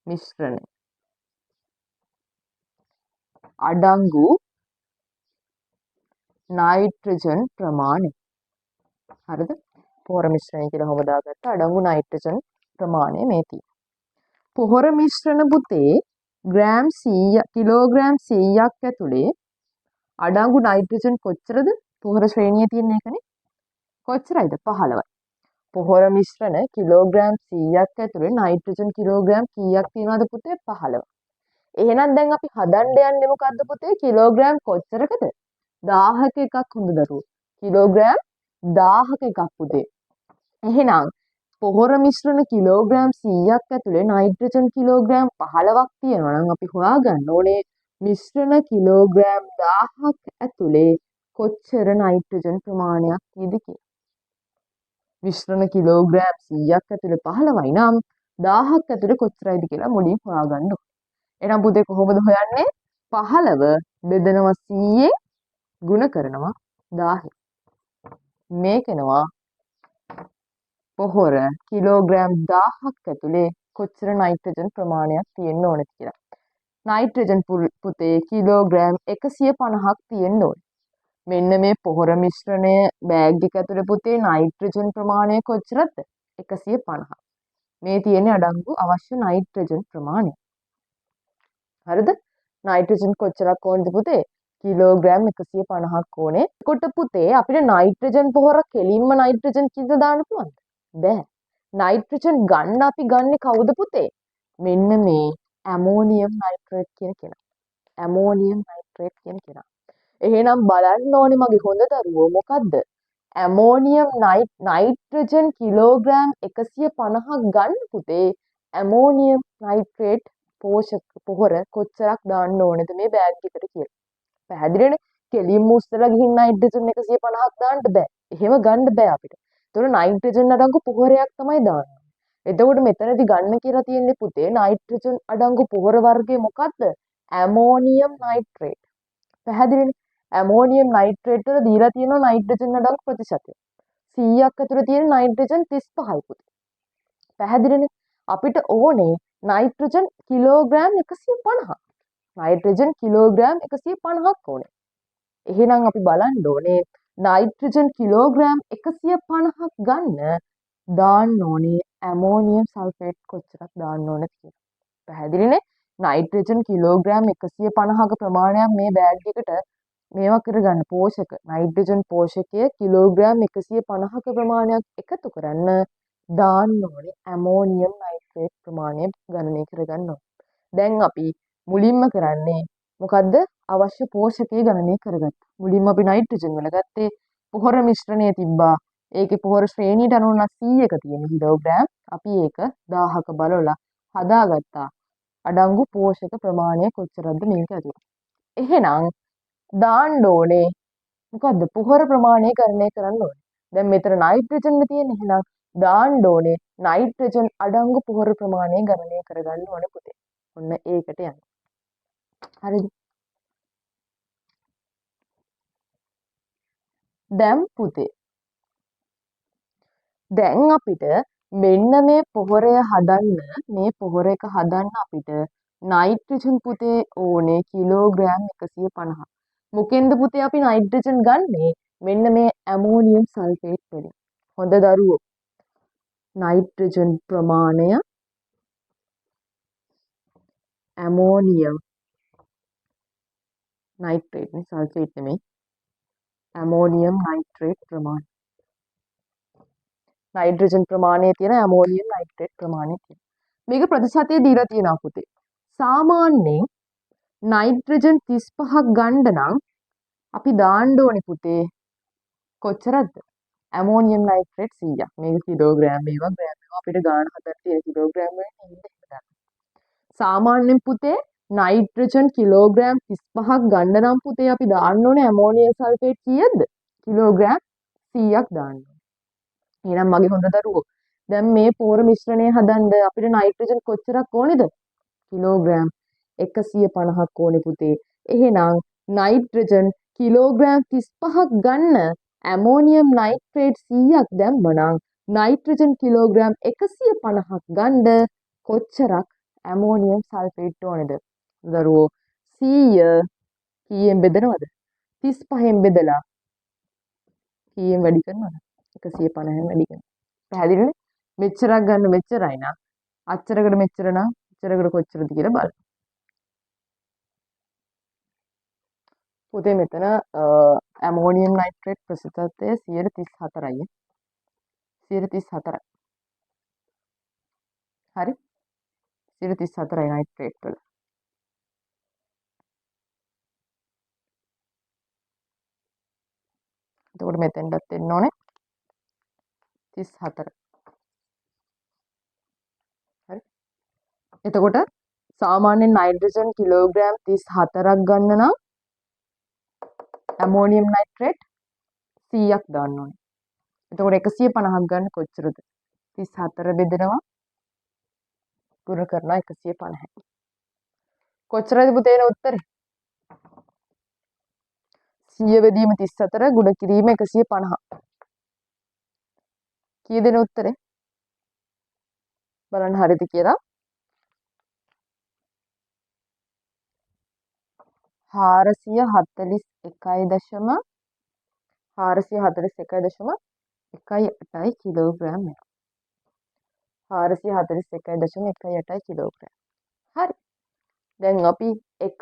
මිශ්‍රණය අඩංගු නයිට්‍රජන් ප්‍රමාණය. හරිද? පොහොර මිශ්‍රණය කියලා හොම දාගත්ත අඩංගු නයිට්‍රජන් ප්‍රමාණය මේ තියෙනවා. පොහොර මිශ්‍රණ පුතේ ග්‍රෑම් 100 කිලෝග්‍රෑම් 100ක් ඇතුලේ අඩංගු නයිට්‍රජන් කොච්චරද? පොහොර ශ්‍රේණියේ තියෙන එකනේ. කොච්චරයිද? 15යි. පොහොර මිශ්‍රණ කිලෝග්‍රෑම් 100ක් ඇතුලේ නයිට්‍රජන් කිලෝග්‍රෑම් කීයක් තියෙනවද පුතේ? 15. එහෙනම් දැන් අපි හදන්න යන්නේ මොකද්ද පුතේ? කිලෝග්‍රෑම් කොච්චරකද? 1000ක එකක් හොඳ දරුවෝ. කිලෝග්‍රෑම් 1000ක එකක් පුතේ. එහෙනම් පොහොර මිශ්‍රණ කිලෝග්‍රෑම් 100ක් ඇතුලේ නයිට්‍රජන් කිලෝග්‍රෑම් 15ක් තියෙනවා නම් අපි හොයාගන්න ඕනේ මිශ්‍රණ කිලෝග්‍රෑම් 1000ක් ඇතුලේ කොච්චර නයිට්‍රජන් ප්‍රමාණයක් තියෙද කියලා. මිශ්‍රණ කිලෝග්‍රෑම් 100ක් ඇතුලේ 15යි නම් 1000ක් ඇතුලේ කොච්චරයිද කියලා මුලින් හොයාගන්න ඕනේ. එහෙනම් පුතේ කොහොමද හොයන්නේ? 15 බෙදනවා 100ෙන් ගුණ කරනවා 1000. මේකනවා පොහොර කිලෝග්‍රෑම් 1000ක් ඇතුලේ කොච්චර නයිට්‍රජන් ප්‍රමාණයක් තියෙන්න ඕනද කියලා. නයිට්‍රජන් පුතේ කිලෝග්‍රෑම් 150ක් තියෙන්න ඕනේ. මෙන්න මේ පොහොර මිශ්‍රණය බෑග් එක ඇතුලේ පුතේ නයිට්‍රජන් ප්‍රමාණය කොච්චරද? 150. මේ තියෙන්නේ අඩංගු අවශ්‍ය නයිට්‍රජන් ප්‍රමාණය. හරිද? නයිට්‍රජන් කොච්චරක් ඕනද පුතේ? කිලෝග්‍රෑම් 150ක් ඕනේ. කොට පුතේ අපිට නයිට්‍රජන් පොහොර කෙලින්ම නයිට්‍රජන් කීයද දාන්න පුළුවන්ද? බෑ. නයිට්‍රජන් ගන්න අපි ගන්නෙ කවුද පුතේ? මෙන්න මේ ඇමෝනියම් නයිට්‍රේට් කියන කෙනා. ඇමෝනියම් නයිට්‍රේට් කියන කෙනා. එහෙනම් බලන්න ඕනේ මගේ හොඳ දරුවෝ මොකද්ද? ඇමෝනියම් නයිට්‍රජන් කිලෝග්‍රෑම් 150ක් ගන්න පුතේ ඇමෝනියම් නයිට්‍රේට් පෝෂක පොහොර කොච්චරක් දාන්න ඕනද මේ බෑග් එකට කියලා. පැහැදිලිනේ? කෙලින්ම උස්සලා ගිහින් නයිට්‍රජන් 150ක් දාන්න බෑ. එහෙම ගන්න බෑ අපිට. ඒතකොට නයිට්‍රජන් අඩංගු පොහොරයක් තමයි දාන්න. එතකොට මෙතනදි ගන්න කියලා තියෙන්නේ පුතේ නයිට්‍රජන් අඩංගු පොහොර වර්ගය මොකක්ද? Ammonium nitrate. පැහැදිලිනේ? ඇමෝනියම් නයිට්‍රේට් වල දීලා තියෙනවා නයිට්‍රජන් අඩංගු ප්‍රතිශතය. 100ක් ඇතුළේ තියෙන නයිට්‍රජන් 35යි පුතේ. පැහැදිලිනේ? අපිට ඕනේ නයිට්‍රජන් කිලෝග්‍රෑම් 150ක්. නයිට්‍රජන් කිලෝග්‍රෑම් 150ක් ඕනේ. එහෙනම් අපි බලන්න ඕනේ නයිට්‍රජන් කිලෝග්‍රෑම් 150ක් ගන්න දාන්න ඕනේ ඇමෝනියම් සල්ෆේට් කොච්චරක් දාන්න ඕනද කියලා. පැහැදිලිනේ? නයිට්‍රජන් කිලෝග්‍රෑම් 150ක ප්‍රමාණයක් මේ බෑග් එකට මේවා කරගන්න පෝෂක නයිට්‍රජන් පෝෂකය කිලෝග්‍රෑම් 150ක ප්‍රමාණයක් එකතු කරන්න දාන්න ඕනේ ඇමෝනියම් නයිට්‍රේට් ප්‍රමාණය ගණනය කරගන්න ඕනේ. දැන් අපි මුලින්ම කරන්නේ මොකද්ද? අවශ්‍ය පෝෂකය ගණනය කරගත්තා. මුලින්ම අපි නයිට්‍රජන් වල ගත්තේ පොහොර මිශ්‍රණය තිබ්බා. ඒකේ පොහොර ශ්‍රේණියට අනුව 100ක තියෙන කිලෝග්‍රෑම් අපි ඒක 1000ක බලලා හදාගත්තා. අඩංගු පෝෂක ප්‍රමාණය කොච්චරද මේක ඇතුළේ. එහෙනම් දාන්න ඕනේ මොකද්ද? පොහොර ප්‍රමාණය ගණනය කරන්න ඕනේ. දැන් මෙතන නයිට්‍රජන් තියෙන එහෙනම් දාන්න ඕනේ නයිට්‍රජන් අඩංගු පොහොර ප්‍රමාණය ගණනය කරගන්න ඕනේ පුතේ. ඔන්න ඒකට යන්න. හරිද? දැන් පුතේ දැන් අපිට මෙන්න මේ පොහොරය හදන්න මේ පොහොර එක හදන්න අපිට නයිට්‍රජන් පුතේ ඕනේ කිලෝග්‍රෑම් 150. මොකෙන්ද පුතේ අපි නයිට්‍රජන් ගන්නේ? මෙන්න මේ ඇමෝනියම් සල්ෆේට් වලින්. හොඳ දරුවෝ. නයිට්‍රජන් ප්‍රමාණය ඇමෝනියම් නයිට්‍රේට් නේ සල්ෆේට් නෙමෙයි. ඇමෝනියම් නයිට්‍රේට් ප්‍රමාණය. නයිට්‍රජන් ප්‍රමාණය තියෙන ඇමෝනියම් නයිට්‍රේට් ප්‍රමාණය තියෙන. මේක ප්‍රතිශතය දීලා තියෙනවා පුතේ. සාමාන්‍යයෙන් නයිට්‍රජන් 35ක් ගන්න නම් අපි දාන්න ඕනේ පුතේ කොච්චරද? ඇමෝනියම් නයිට්‍රේට් 100ක්. මේක කිලෝග්‍රෑම් මේවා ග්‍රෑම් මේවා අපිට ගාන හදන්න තියෙන කිලෝග්‍රෑම් වලින් ඉන්නේ. සාමාන්‍යයෙන් පුතේ නයිට්‍රජන් කිලෝග්‍රෑම් 35ක් ගන්න නම් පුතේ අපි දාන්න ඕනේ ඇමෝනියම් සල්ෆේට් කීයද? කිලෝග්‍රෑම් 100ක් දාන්න ඕනේ. එහෙනම් මගේ හොඳ දරුවෝ දැන් මේ පොහොර මිශ්‍රණය හදන්න අපිට නයිට්‍රජන් කොච්චරක් ඕනේද? කිලෝග්‍රෑම් 150ක් ඕනේ පුතේ. එහෙනම් නයිට්‍රජන් කිලෝග්‍රෑම් 35ක් ගන්න ඇමෝනියම් නයිට්‍රේට් 100ක් දැම්මනම් නයිට්‍රජන් කිලෝග්‍රෑම් 150ක් ගන්න කොච්චරක් ඇමෝනියම් සල්ෆේට් ඕනේද? දරුවෝ 100 කීයෙන් බෙදනවද? 35න් බෙදලා කීයෙන් වැඩි කරනවද? 150න් වැඩි කරනවා. පැහැදිලිනේ? මෙච්චරක් ගන්න මෙච්චරයි නා. අච්චරකට මෙච්චර නම් අච්චරකට කොච්චරද කියලා බලන්න. පුතේ මෙතන ඇමෝනියම් නයිට්‍රේට් ප්‍රතිශතය 134යි. 134යි. හරි? 134යි නයිට්‍රේට් වල. එතකොට මෙතෙන්ටත් එන්න ඕනේ 34. හරි? එතකොට සාමාන්‍යයෙන් නයිට්‍රජන් කිලෝග්‍රෑම් 34ක් ගන්න නම් ඇමෝනියම් නයිට්‍රේට් 100ක් දාන්න ඕනේ. එතකොට 150ක් ගන්න කොච්චරද? 34 බෙදෙනවා ගුණ කරනවා 150යි. කොච්චරද පුතේ එන උත්තරේ? 100 බෙදීම 34 ගුණ කිරීම 150. කීයද එන උත්තරේ? බලන්න හරිද කියලා. 441.18යි කිලෝග්‍රෑම් වෙනවා. 441.18යි කිලෝග්‍රෑම්. හරි. දැන් අපි එක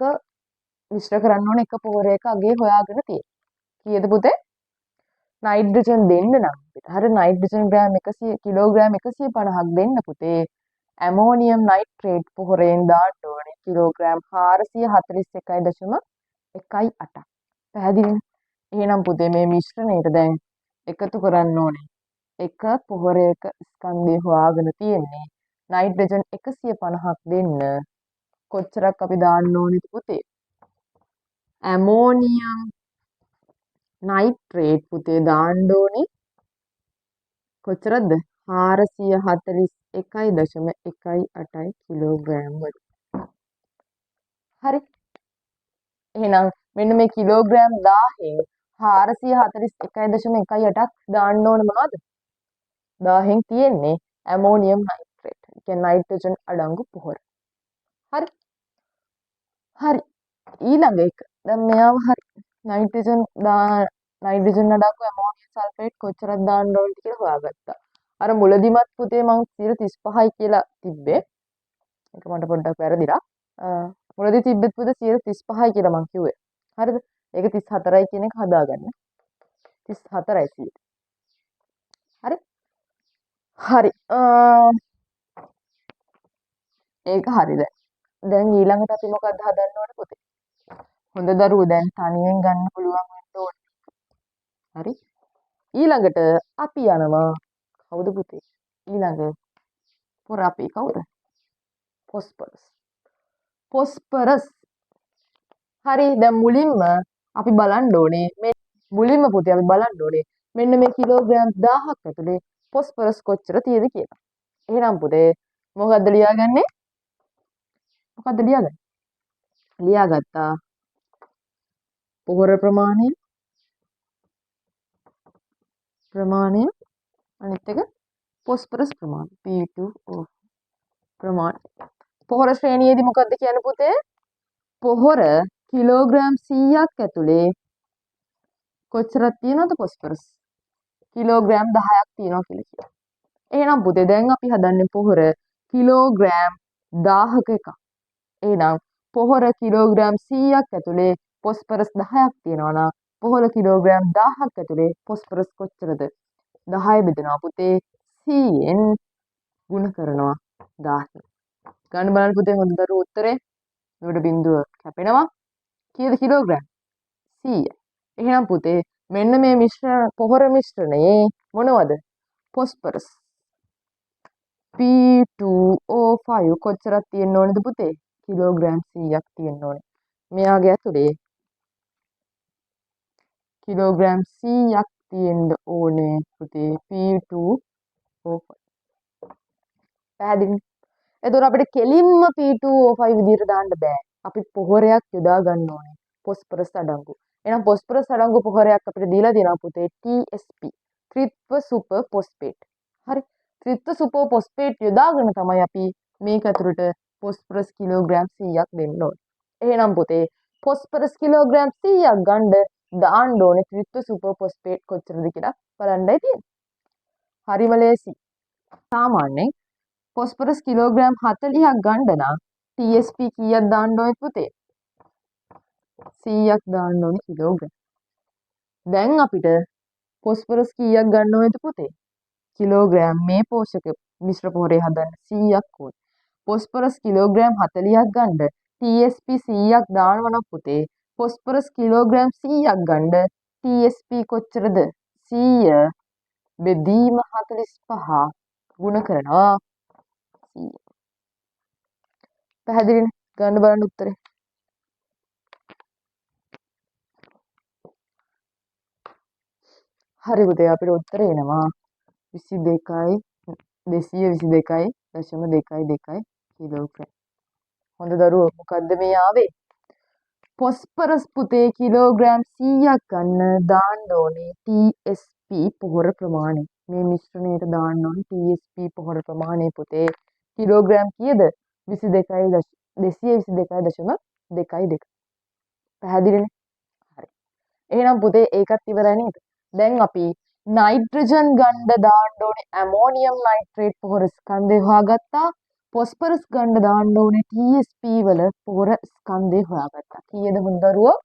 මිශ්‍ර කරන්න ඕනේ එක පොහොරයක අගේ හොයාගෙන තියෙනවා. කීයද පුතේ? නයිට්‍රජන් දෙන්න නම් අපිට හරි නයිට්‍රජන් ග්‍රෑම් 100 කිලෝග්‍රෑම් 150ක් දෙන්න පුතේ ඇමෝනියම් නයිට්‍රේට් පොහොරෙන් දාන්න ඕනේ කිලෝග්‍රෑම් 441.18. පැහැදිලිද? එහෙනම් පුතේ මේ මිශ්‍රණයට දැන් එකතු කරන්න ඕනේ. එක පොහොරයක ස්කන්ධය හොයාගෙන තියෙන්නේ නයිට්‍රජන් 150ක් දෙන්න කොච්චරක් අපි දාන්න ඕනේද පුතේ? ඇමෝනියම් නයිට්‍රේට් පුතේ දාන්න ඕනේ කොච්චරද? 441.18 කිලෝග්‍රෑම් වලට. හරි. එහෙනම් මෙන්න මේ කිලෝග්‍රෑම් 1000න් 441.18ක් දාන්න ඕන මොනවද? 1000න් තියෙන්නේ ඇමෝනියම් නයිට්‍රේට්. ඒ කියන්නේ නයිට්‍රජන් අඩංගු පොහොර. හරි. හරි. ඊළඟ එක. දැන් මෙයාව හරි නයිට්‍රජන් අඩංගු ඇමෝනියම් සල්ෆේට් කොච්චරක් දාන්න ඕනද කියලා හොයාගත්තා. අර මුලදිමත් පුතේ මං 35යි කියලා තිබ්බේ. ඒක මට පොඩ්ඩක් වැරදිලා. මුලදී තිබ්බෙත් පුතේ 35යි කියලා මං කිව්වේ. හරිද? ඒක 34යි කියන එක හදාගන්න. 34යි 100. හරි? හරි. ඒක හරිද? දැන් ඊළඟට අපි මොකක්ද හදන්න ඕනේ පුතේ? හොඳ දරුවෝ දැන් තනියෙන් ගන්න පුළුවන් වෙන්න ඕනේ. හරි? ඊළඟට අපි යනවා කවුද පුතේ? ඊළඟ පොර අපි කවුද? ෆොස්ෆරස්. හරි දැන් මුලින්ම අපි බලන්න ඕනේ මුලින්ම පුතේ අපි බලන්න ඕනේ මෙන්න මේ කිලෝග්‍රෑම් 1000ක් ඇතුලේ ෆොස්ෆරස් කොච්චර තියෙද කියලා. එහෙනම් පුතේ මොකද්ද ලියාගන්නේ? මොකද්ද ලියාගන්නේ? ලියාගත්තා පොහොර ප්‍රමාණය අනිත් එක ෆොස්ෆරස් ප්‍රමාණය P2O ප්‍රමාණය. පොහොර ශ්‍රේණියේදී මොකද්ද කියන්නේ පුතේ? පොහොර කිලෝග්‍රෑම් 100ක් ඇතුලේ කොච්චරක් තියෙනවද ෆොස්ෆරස්? කිලෝග්‍රෑම් 10ක් තියෙනවා කියලා කියනවා. එහෙනම් පුතේ දැන් අපි හදන්නේ පොහොර කිලෝග්‍රෑම් 1000ක එකක්. එහෙනම් පොහොර කිලෝග්‍රෑම් 100ක් ඇතුලේ ෆොස්ෆරස් 10ක් තියෙනවා නම් පොහොර කිලෝග්‍රෑම් 1000ක් ඇතුලේ ෆොස්ෆරස් කොච්චරද? 10 බෙදෙනවා පුතේ 100ෙන් ගුණ කරනවා 1000. ගන්න බලන්න පුතේ හොඳ දරුවෝ උත්තරේ. ඒකට බිඳුව කැපෙනවා. කීයද කිලෝග්‍රෑම්? 100යි. එහෙනම් පුතේ මෙන්න මේ පොහොර මිශ්‍රණයේ මොනවද? ෆොස්ෆරස් P2O5 කොච්චරක් තියෙන්න ඕනේද පුතේ? කිලෝග්‍රෑම් 100ක් තියෙන්න ඕනේ. මෙයාගේ ඇතුලේ කිලෝග්‍රෑම් 100ක් තියෙන්න ඕනේ පුතේ P2O5. පැහැදිලිද? එතකොට අපිට කෙලින්ම P2O5 විදිහට දාන්න බෑ. අපි පොහොරයක් යොදා ගන්න ඕනේ. ෆොස්ෆරස් අඩංගු. එහෙනම් ෆොස්ෆරස් අඩංගු පොහොරයක් අපිට දීලා තියෙනවා පුතේ TSP. ත්‍රිත්ව සුපර් ෆොස්ෆේට්. හරි. ත්‍රිත්ව සුපර් ෆොස්ෆේට් යොදාගෙන තමයි අපි මේක ඇතුළට ෆොස්ෆරස් කිලෝග්‍රෑම් 100ක් දෙන්න ඕනේ. එහෙනම් පුතේ ෆොස්ෆරස් කිලෝග්‍රෑම් 100ක් ගන්න දාන්න ඕනේ ත්‍රිත්ව සුපර් ෆොස්ෆේට් කොච්චරද කියලා බලන්නයි තියෙන්නේ. හරිම ලේසි. සාමාන්‍යයෙන් ෆොස්ෆරස් කිලෝග්‍රෑම් 40ක් ගන්න නම් TSP කීයක් දාන්න ඕනේ පුතේ? 100ක් දාන්න ඕනේ කිලෝග්‍රෑම්. දැන් අපිට ෆොස්ෆරස් කීයක් ගන්න ඕනේද පුතේ? කිලෝග්‍රෑම් මේ පෝෂක මිශ්‍ර පොහොරේ හදන්න 100ක් ඕනේ. ෆොස්ෆරස් කිලෝග්‍රෑම් 40ක් ගන්න TSP 100ක් දානවා නම් පුතේ ෆොස්ෆරස් කිලෝග්‍රෑම් 100ක් ගන්න TSP කොච්චරද? 100 බෙදීම 45 ගුණ කරනවා 100. පැහැදිලිනේ? ගන්න බලන්න උත්තරේ. හරි පුතේ අපිට උත්තරේ එනවා 222.22 කිලෝග්‍රෑම්. හොඳ දරුවෝ මොකද්ද මේ ආවේ? ෆොස්ෆරස් පුතේ කිලෝග්‍රෑම් 100ක් ගන්න දාන්න ඕනේ TSP පොහොර ප්‍රමාණය. මේ මිශ්‍රණයට දාන්න ඕනේ TSP පොහොර ප්‍රමාණය පුතේ කිලෝග්‍රෑම් කීයද? 222.22. පැහැදිලිනේ? හරි. එහෙනම් පුතේ ඒකත් ඉවරයි නේද? දැන් අපි නයිට්‍රජන් ගන්න දාන්න ඕනේ ඇමෝනියම් නයිට්‍රේට් පොහොර ස්කන්ධය හොයාගත්තා. ෆොස්ෆරස් ගන්න දාන්න ඕනේ TSP වල පොහොර ස්කන්ධය හොයාගත්තා. කීයද හොඳ දරුවෝ?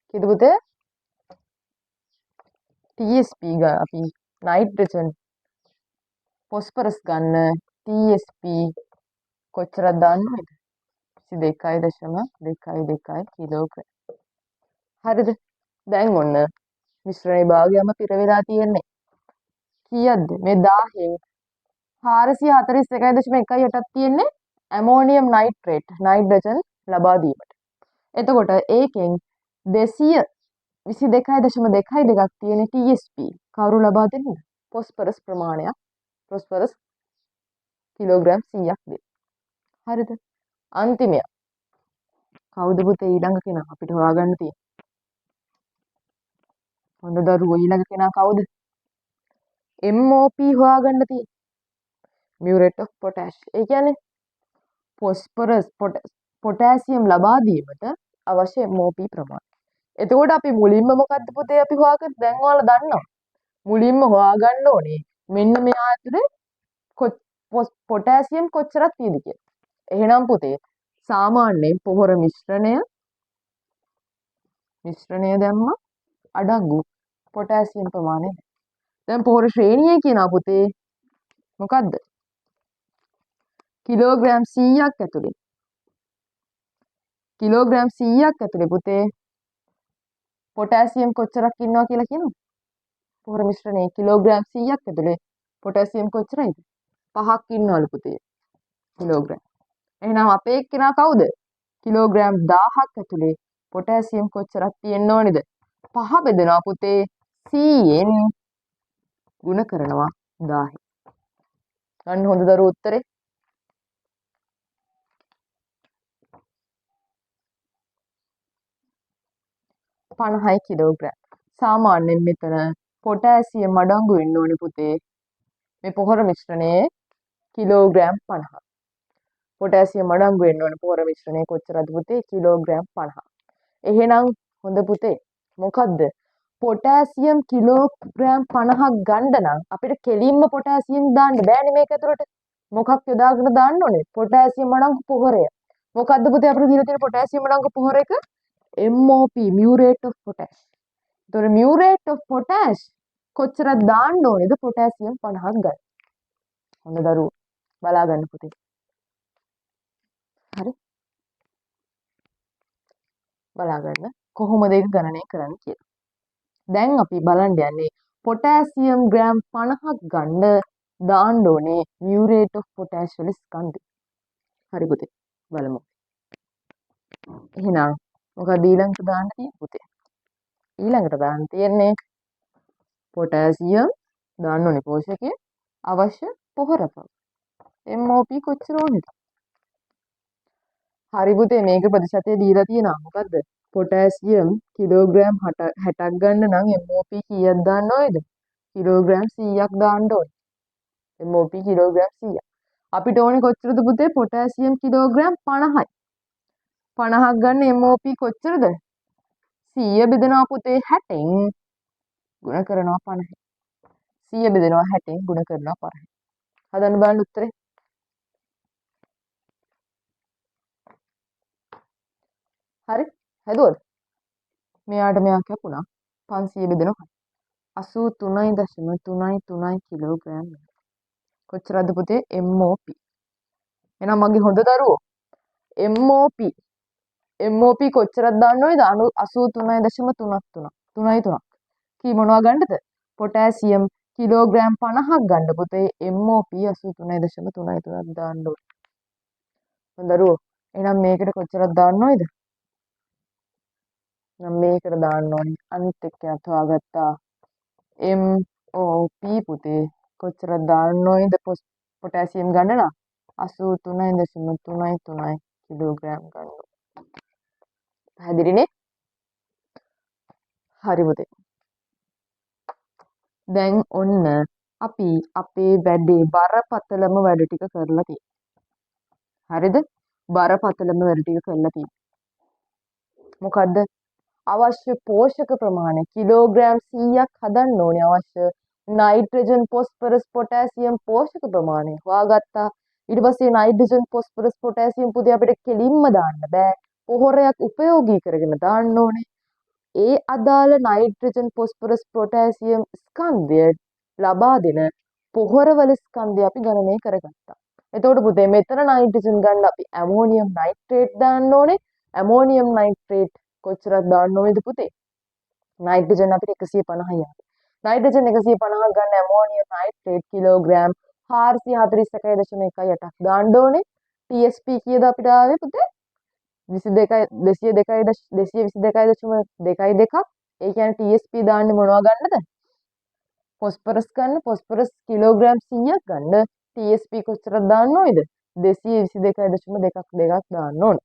කීයද පුතේ? TSP අපි නයිට්‍රජන් ෆොස්ෆරස් ගන්න TSP කොච්චරක් දාන්න ඕනේද? 22.22 කිලෝග්‍රෑම්. හරිද? දැන් ඔන්න මිශ්‍රණයේ භාගයම පිර වෙලා තියෙන්නේ. කීයක්ද? මේ 1000න් 441.18ක් තියෙන්නේ ඇමෝනියම් නයිට්‍රේට් නයිට්‍රජන් ලබා දීමට. එතකොට ඒකෙන් 222.22ක් තියෙන TSP කවුරු ලබා දෙන්නද? ෆොස්ෆරස් ප්‍රමාණයක්. ෆොස්ෆරස් කිලෝග්‍රෑම් 100ක් දෙන්න. හරිද? අන්තිමය. කවුද පුතේ ඊළඟ කෙනා අපිට හොයාගන්න තියෙන්නේ? හොඳ දරුවෝ ඊළඟ කෙනා කවුද? MOP හොයාගන්න තියෙන්නේ. මියුරේට් ඔෆ් පොටෑෂ්. ඒ කියන්නේ ෆොස්ෆරස් පොටෑසියම් ලබා දීමට අවශ්‍ය MOP ප්‍රමාණය. එතකොට අපි මුලින්ම මොකද්ද පුතේ අපි හොයාගන්න දැන් ඔයාලා දන්නවා. මුලින්ම හොයාගන්න ඕනේ මෙන්න මෙහා ඇතුලේ පොටෑසියම් කොච්චරක් තියෙද කියලා. එහෙනම් පුතේ සාමාන්‍යයෙන් පොහොර මිශ්‍රණය දැම්ම අඩංගු පොටෑසියම් ප්‍රමාණය. දැන් පොහොර ශ්‍රේණියේ කියනවා පුතේ මොකද්ද? කිලෝග්‍රෑම් 100ක් ඇතුලේ පුතේ පොටෑසියම් කොච්චරක් ඉන්නවා කියලා කියනවා. පොහොර මිශ්‍රණයේ කිලෝග්‍රෑම් 100ක් ඇතුලේ පොටෑසියම් කොච්චරයිද? 5ක් ඉන්නවලු පුතේ කිලෝග්‍රෑම්. එහෙනම් අපේ එක්කෙනා කවුද? කිලෝග්‍රෑම් 1000ක් ඇතුලේ පොටෑසියම් කොච්චරක් තියෙන්න ඕනේද? 5 බෙදනවා පුතේ 100ෙන් ගුණ කරනවා 1000. ගන්න හොඳ දරුවෝ උත්තරේ. .50 කිලෝග්‍රෑම්. සාමාන්‍යයෙන් මෙතන පොටෑසියම් අඩංගු වෙන්න ඕනේ පුතේ. මේ පොහොර මිශ්‍රණයේ කිලෝග්‍රෑම් 50. පොටෑසියම් අඩංගු වෙන්න ඕනේ පොහොර මිශ්‍රණයේ කොච්චරද පුතේ? කිලෝග්‍රෑම් 50. එහෙනම් හොඳ පුතේ මොකද්ද? පොටෑසියම් කිලෝග්‍රෑම් 50ක් ගන්න නම් අපිට කෙලින්ම පොටෑසියම් දාන්න බෑනේ මේක ඇතුළට. මොකක් යොදාගෙන දාන්න ඕනේ? පොටෑසියම් අඩංගු පොහොරය. මොකද්ද පුතේ අපිට දීලා තියෙන පොටෑසියම් අඩංගු පොහොර එක? MOP muriate of potash. ඒතකොට මියුරේට් ඔෆ් පොටෑෂ් කොච්චරක් දාන්න ඕනේද? පොටෑසියම් 50ක් ගන්න. හොඳ දරුවෝ බලා ගන්න පුතේ. හරි? බලා ගන්න කොහොමද ඒක ගණනය කරන්නේ කියලා. දැන් අපි බලන්න යන්නේ පොටෑසියම් ග්‍රෑම් 50ක් ගන්න දාන්න ඕනේ මියුරේට් ඔෆ් පොටෑෂ් වල ස්කන්ධය. හරි පුතේ බලමු. එහෙනම් මොකද ඊළඟට දාන්න තියෙන්නේ පුතේ? ඊළඟට දාන්න තියෙන්නේ පොටෑසියම් දාන්න ඕනේ පෝෂකය අවශ්‍ය පොහොර බව. MOP කොච්චර ඕනේද? හරි පුතේ මේක ප්‍රතිශතය දීලා තියෙනවා. මොකද්ද? පොටෑසියම් කිලෝග්‍රෑම් 60ක් ගන්න නම් MOP කීයක් දාන්න ඕනේද? කිලෝග්‍රෑම් 100ක් දාන්න ඕනේ. MOP කිලෝග්‍රෑම් 100ක්. අපිට ඕනේ කොච්චරද පුතේ? පොටෑසියම් කිලෝග්‍රෑම් 50යි. 50ක් ගන්න MOP කොච්චරද? 100 බෙදනවා පුතේ 60න් ගුණ කරනවා 50. 100 බෙදනවා 60න් ගුණ කරනවා 50. හදන්න බලන්න උත්තරේ. හරි? හැදුවද? මෙයාට මෙයා කැපුණා 500 බෙදනවා 83.33 කිලෝග්‍රෑම්. කොච්චරද පුතේ MOP? එහෙනම් මගේ හොඳ දරුවෝ MOP කොච්චරක් දාන්න ඕනේද? 83.33 3.3 කී මොනවා ගන්නද? පොටෑසියම් කිලෝග්‍රෑම් 50ක් ගන්න පුතේ MOP 83.33ක් දාන්න ඕනේ. හොඳ දරුවෝ එහෙනම් මේකට කොච්චරක් දාන්න ඕනේද? නම් මේකට දාන්න ඕනේ අනිත් එක්කත් හොයාගත්තා MOP පුතේ කොච්චරක් දාන්න ඕනේද පොටෑසියම් ගන්න නම් 83.33 කිලෝග්‍රෑම් ගන්න. පැහැදිලිනේ? හරි පුතේ. දැන් ඔන්න අපි අපේ වැඩේ බරපතලම වැඩ ටික කරලා තියෙනවා. හරිද? බරපතලම වැඩ ටික කරලා තියෙනවා. මොකද්ද? අවශ්‍ය පෝෂක ප්‍රමාණය කිලෝග්‍රෑම් 100ක් හදන්න ඕනේ අවශ්‍ය නයිට්‍රජන් ෆොස්ෆරස් පොටෑසියම් පෝෂක ප්‍රමාණය හොයාගත්තා. ඊට පස්සේ නයිට්‍රජන් ෆොස්ෆරස් පොටෑසියම් පුතේ අපිට කෙලින්ම දාන්න බෑ. පොහොරයක් උපයෝගී කරගෙන දාන්න ඕනේ. ඒ අදාළ නයිට්‍රජන් ෆොස්ෆරස් පොටෑසියම් ස්කන්ධය ලබා දෙන පොහොරවල ස්කන්ධය අපි ගණනය කරගත්තා. එතකොට පුතේ මෙතන නයිට්‍රජන් ගන්න අපි ඇමෝනියම් නයිට්‍රේට් දාන්න ඕනේ. ඇමෝනියම් නයිට්‍රේට් කොච්චරක් දාන්න ඕනේද පුතේ? නයිට්‍රජන් අපිට 150යි ආවේ. නයිට්‍රජන් 150ක් ගන්න ඇමෝනියම් නයිට්‍රේට් කිලෝග්‍රෑම් 441.18ක් දාන්න ඕනේ. TSP කීයද අපිට ආවේ පුතේ? 22 222.22ක්. ඒ කියන්නේ TSP දාන්නේ මොනවා ගන්නද? ෆොස්ෆරස් ගන්න. ෆොස්ෆරස් කිලෝග්‍රෑම් 100ක් ගන්න. TSP කොච්චරක් දාන්න ඕනේද? 222.22ක් දාන්න ඕන.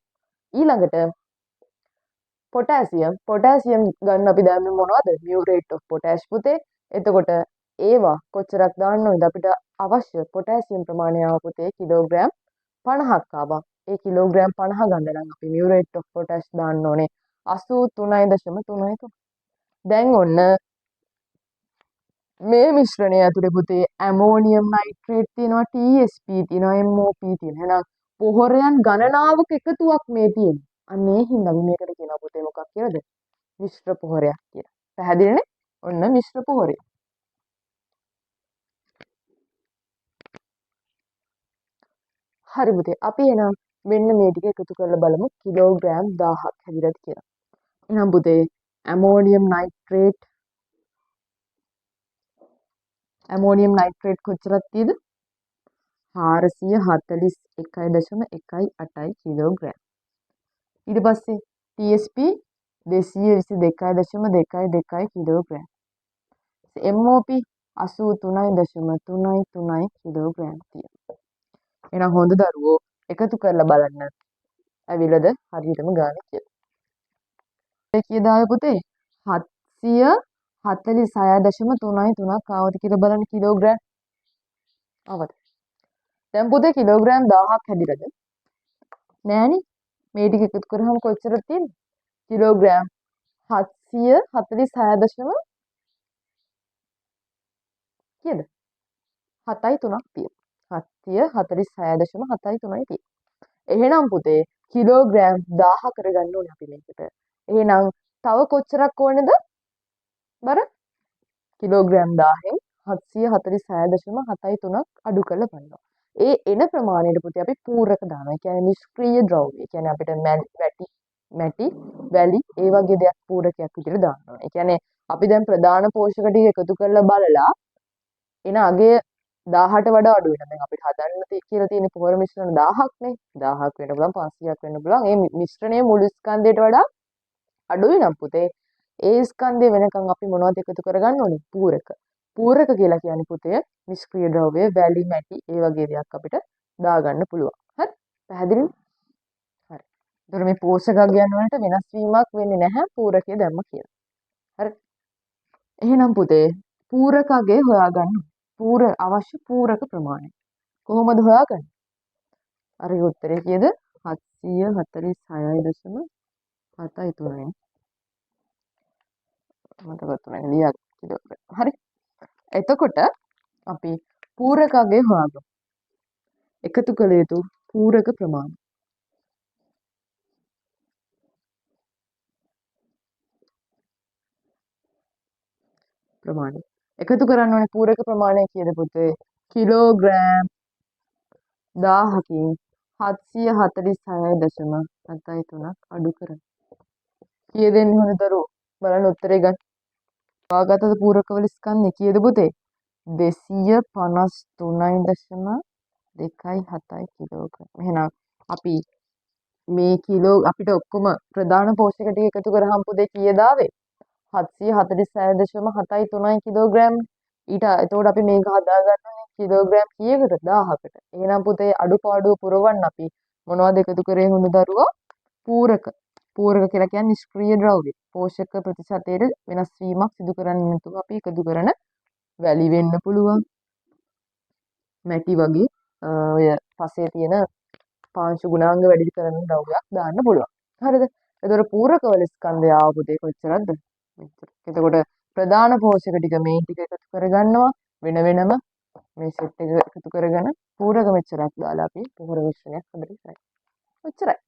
ඊළඟට පොටෑසියම් ගන්න අපි දාන්නේ මොනවද? මියුරේට් ඔෆ් පොටෑෂ් පුතේ. එතකොට ඒවා කොච්චරක් දාන්න ඕනද? අපිට අවශ්‍ය පොටෑසියම් ප්‍රමාණය ආව පුතේ කිලෝග්‍රෑම් 50ක් ආවා. ඒ කිලෝග්‍රෑම් 50 ගන්න නම් අපි මියුරේට් ඔෆ් පොටෑෂ් දාන්න ඕනේ 83.33. දැන් ඔන්න මේ මිශ්‍රණය ඇතුලේ පුතේ ඇමෝනියම් නයිට්‍රේට් තියෙනවා, TSP තියෙනවා, MOP තියෙනවා. එහෙනම් පොහොරයන් ගණනාවක එකතුවක් මේ තියෙන්නේ. අන්න ඒ හින්දා අපි මේකට කියනවා පුතේ මොකක් කියලාද? මිශ්‍ර පොහොරයක් කියලා. පැහැදිලිනේ? ඔන්න මිශ්‍ර පොහොරය. හරි පුතේ. අපි එහෙනම් මෙන්න මේ ටික එකතු කරලා බලමු කිලෝග්‍රෑම් 1000ක් හැදිලාද කියලා. එහෙනම් පුතේ ඇමෝනියම් නයිට්‍රේට් කොච්චරක් තියෙද? 441.18 කිලෝග්‍රෑම්. ඊට පස්සේ TSP 222.22 කිලෝග්‍රෑම්. MOP 83.33 කිලෝග්‍රෑම් තියෙනවා. එහෙනම් හොඳ දරුවෝ එකතු කරලා බලන්න. ඇවිලද හරියටම ගාන කියලා. ඒ කීයද ආවේ පුතේ? 746.33ක් ආවද කියලා බලන්න කිලෝග්‍රෑම්. ආවද? දැන් පුතේ කිලෝග්‍රෑම් 1000ක් හැදිලාද? නෑනේ. මේ ටික එකතු කරාම කොච්චරද තියෙන්නේ? කිලෝග්‍රෑම් 746. කීයද? 7.3ක් තියෙනවා. 746.73යි තියෙන්නේ. එහෙනම් පුතේ කිලෝග්‍රෑම් 1000 කරගන්න ඕනේ අපි මේකට. එහෙනම් තව කොච්චරක් ඕනේද? බර කිලෝග්‍රෑම් 1000න් 746.73ක් අඩු කරලා බලනවා. ඒ එන ප්‍රමාණයට පුතේ අපි පූරක දානවා. ඒ කියන්නේ නිෂ්ක්‍රීය ද්‍රව්‍ය. ඒ කියන්නේ අපිට මැටි, වැලි ඒ වගේ දෙයක් පූරකයක් විදිහට දානවා. ඒ කියන්නේ අපි දැන් ප්‍රධාන පෝෂක ටික එකතු කරලා බලලා එන අගය 1000ට වඩා අඩු වෙනවා. දැන් අපිට හදන්න කියලා තියෙන පොහොර මිශ්‍රණ 1000ක් නේ. 1000ක් වෙන්න පුළුවන් 500ක් වෙන්න පුළුවන්. මේ මිශ්‍රණයේ මුළු ස්කන්ධයට වඩා අඩුයි නම් පුතේ ඒ ස්කන්ධය වෙනකන් අපි මොනවද එකතු කරගන්න ඕනේ? පූරක. පූරක කියලා කියන්නේ පුතේ නිෂ්ක්‍රීය ද්‍රව්‍ය, වැලි, මැටි ඒ වගේ දේක් අපිට දාගන්න පුළුවන්. හරි? පැහැදිලිද? හරි. ඒතර මේ පෝෂකයන් වලට වෙනස් වීමක් වෙන්නේ නැහැ පූරකයේ දැම්ම කියලා. හරි? එහෙනම් පුතේ පූරකගේ හොයාගන්න. අවශ්‍ය පූරක ප්‍රමාණය. කොහොමද හොයාගන්නේ? අර උත්තරේ කීයද? 746.73. මතකත් නැහැ ලියක් කිලෝග්‍රෑම්. හරි. එතකොට අපි පූරකගේ හොයාගමු. එකතු කළ යුතු පූරක ප්‍රමාණය. එකතු කරන්න ඕනේ පූරක ප්‍රමාණය කීයද පුතේ? කිලෝග්‍රෑම් 1000කින් 746.73ක් අඩු කරන්න. කීය දෙන්නේ හොඳ දරුවෝ? බලන්න උත්තරේ ගන්න. හොයාගත්තද පූරකවල ස්කන්ධය කීයද පුතේ? 253.27 කිලෝග්‍රෑම්. එහෙනම් අපි මේ අපිට ඔක්කොම ප්‍රධාන පෝෂක ටික එකතු කරාම පුතේ කීයද ආවේ? 746.73 කිලෝග්‍රෑම්. එතකොට අපි මේක හදාගන්නේ කිලෝග්‍රෑම් කීයකට? 1000කට. එහෙනම් පුතේ අඩුපාඩුව පුරවන්න අපි මොනවද එකතු කරේ හොඳ දරුවා? පූරක. පූරක කියලා කියන්නේ නිෂ්ක්‍රීය ද්‍රව්‍ය. පෝෂක ප්‍රතිශතයේ වෙනස් වීමක් සිදු කරන්නේ නැතුව අපි එකතු කරන වැලි වෙන්න පුළුවන්. මැටි වගේ ඔය පසේ තියෙන පාංශු ගුණාංග වැඩි කරන ද්‍රව්‍යයක් දාන්න පුළුවන්. හරිද? එතකොට පූරකවල ස්කන්ධය ආව පුතේ කොච්චරද? මෙච්චර. එතකොට ප්‍රධාන පෝෂක ටික මේ ටික එකතු කරගන්නවා වෙන වෙනම මේ සෙට් එක එකතු කරගෙන පූරක මෙච්චරක් දාලා අපි පොහොර මිශ්‍රණයක් හදලා ඉවරයි. ඔච්චරයි.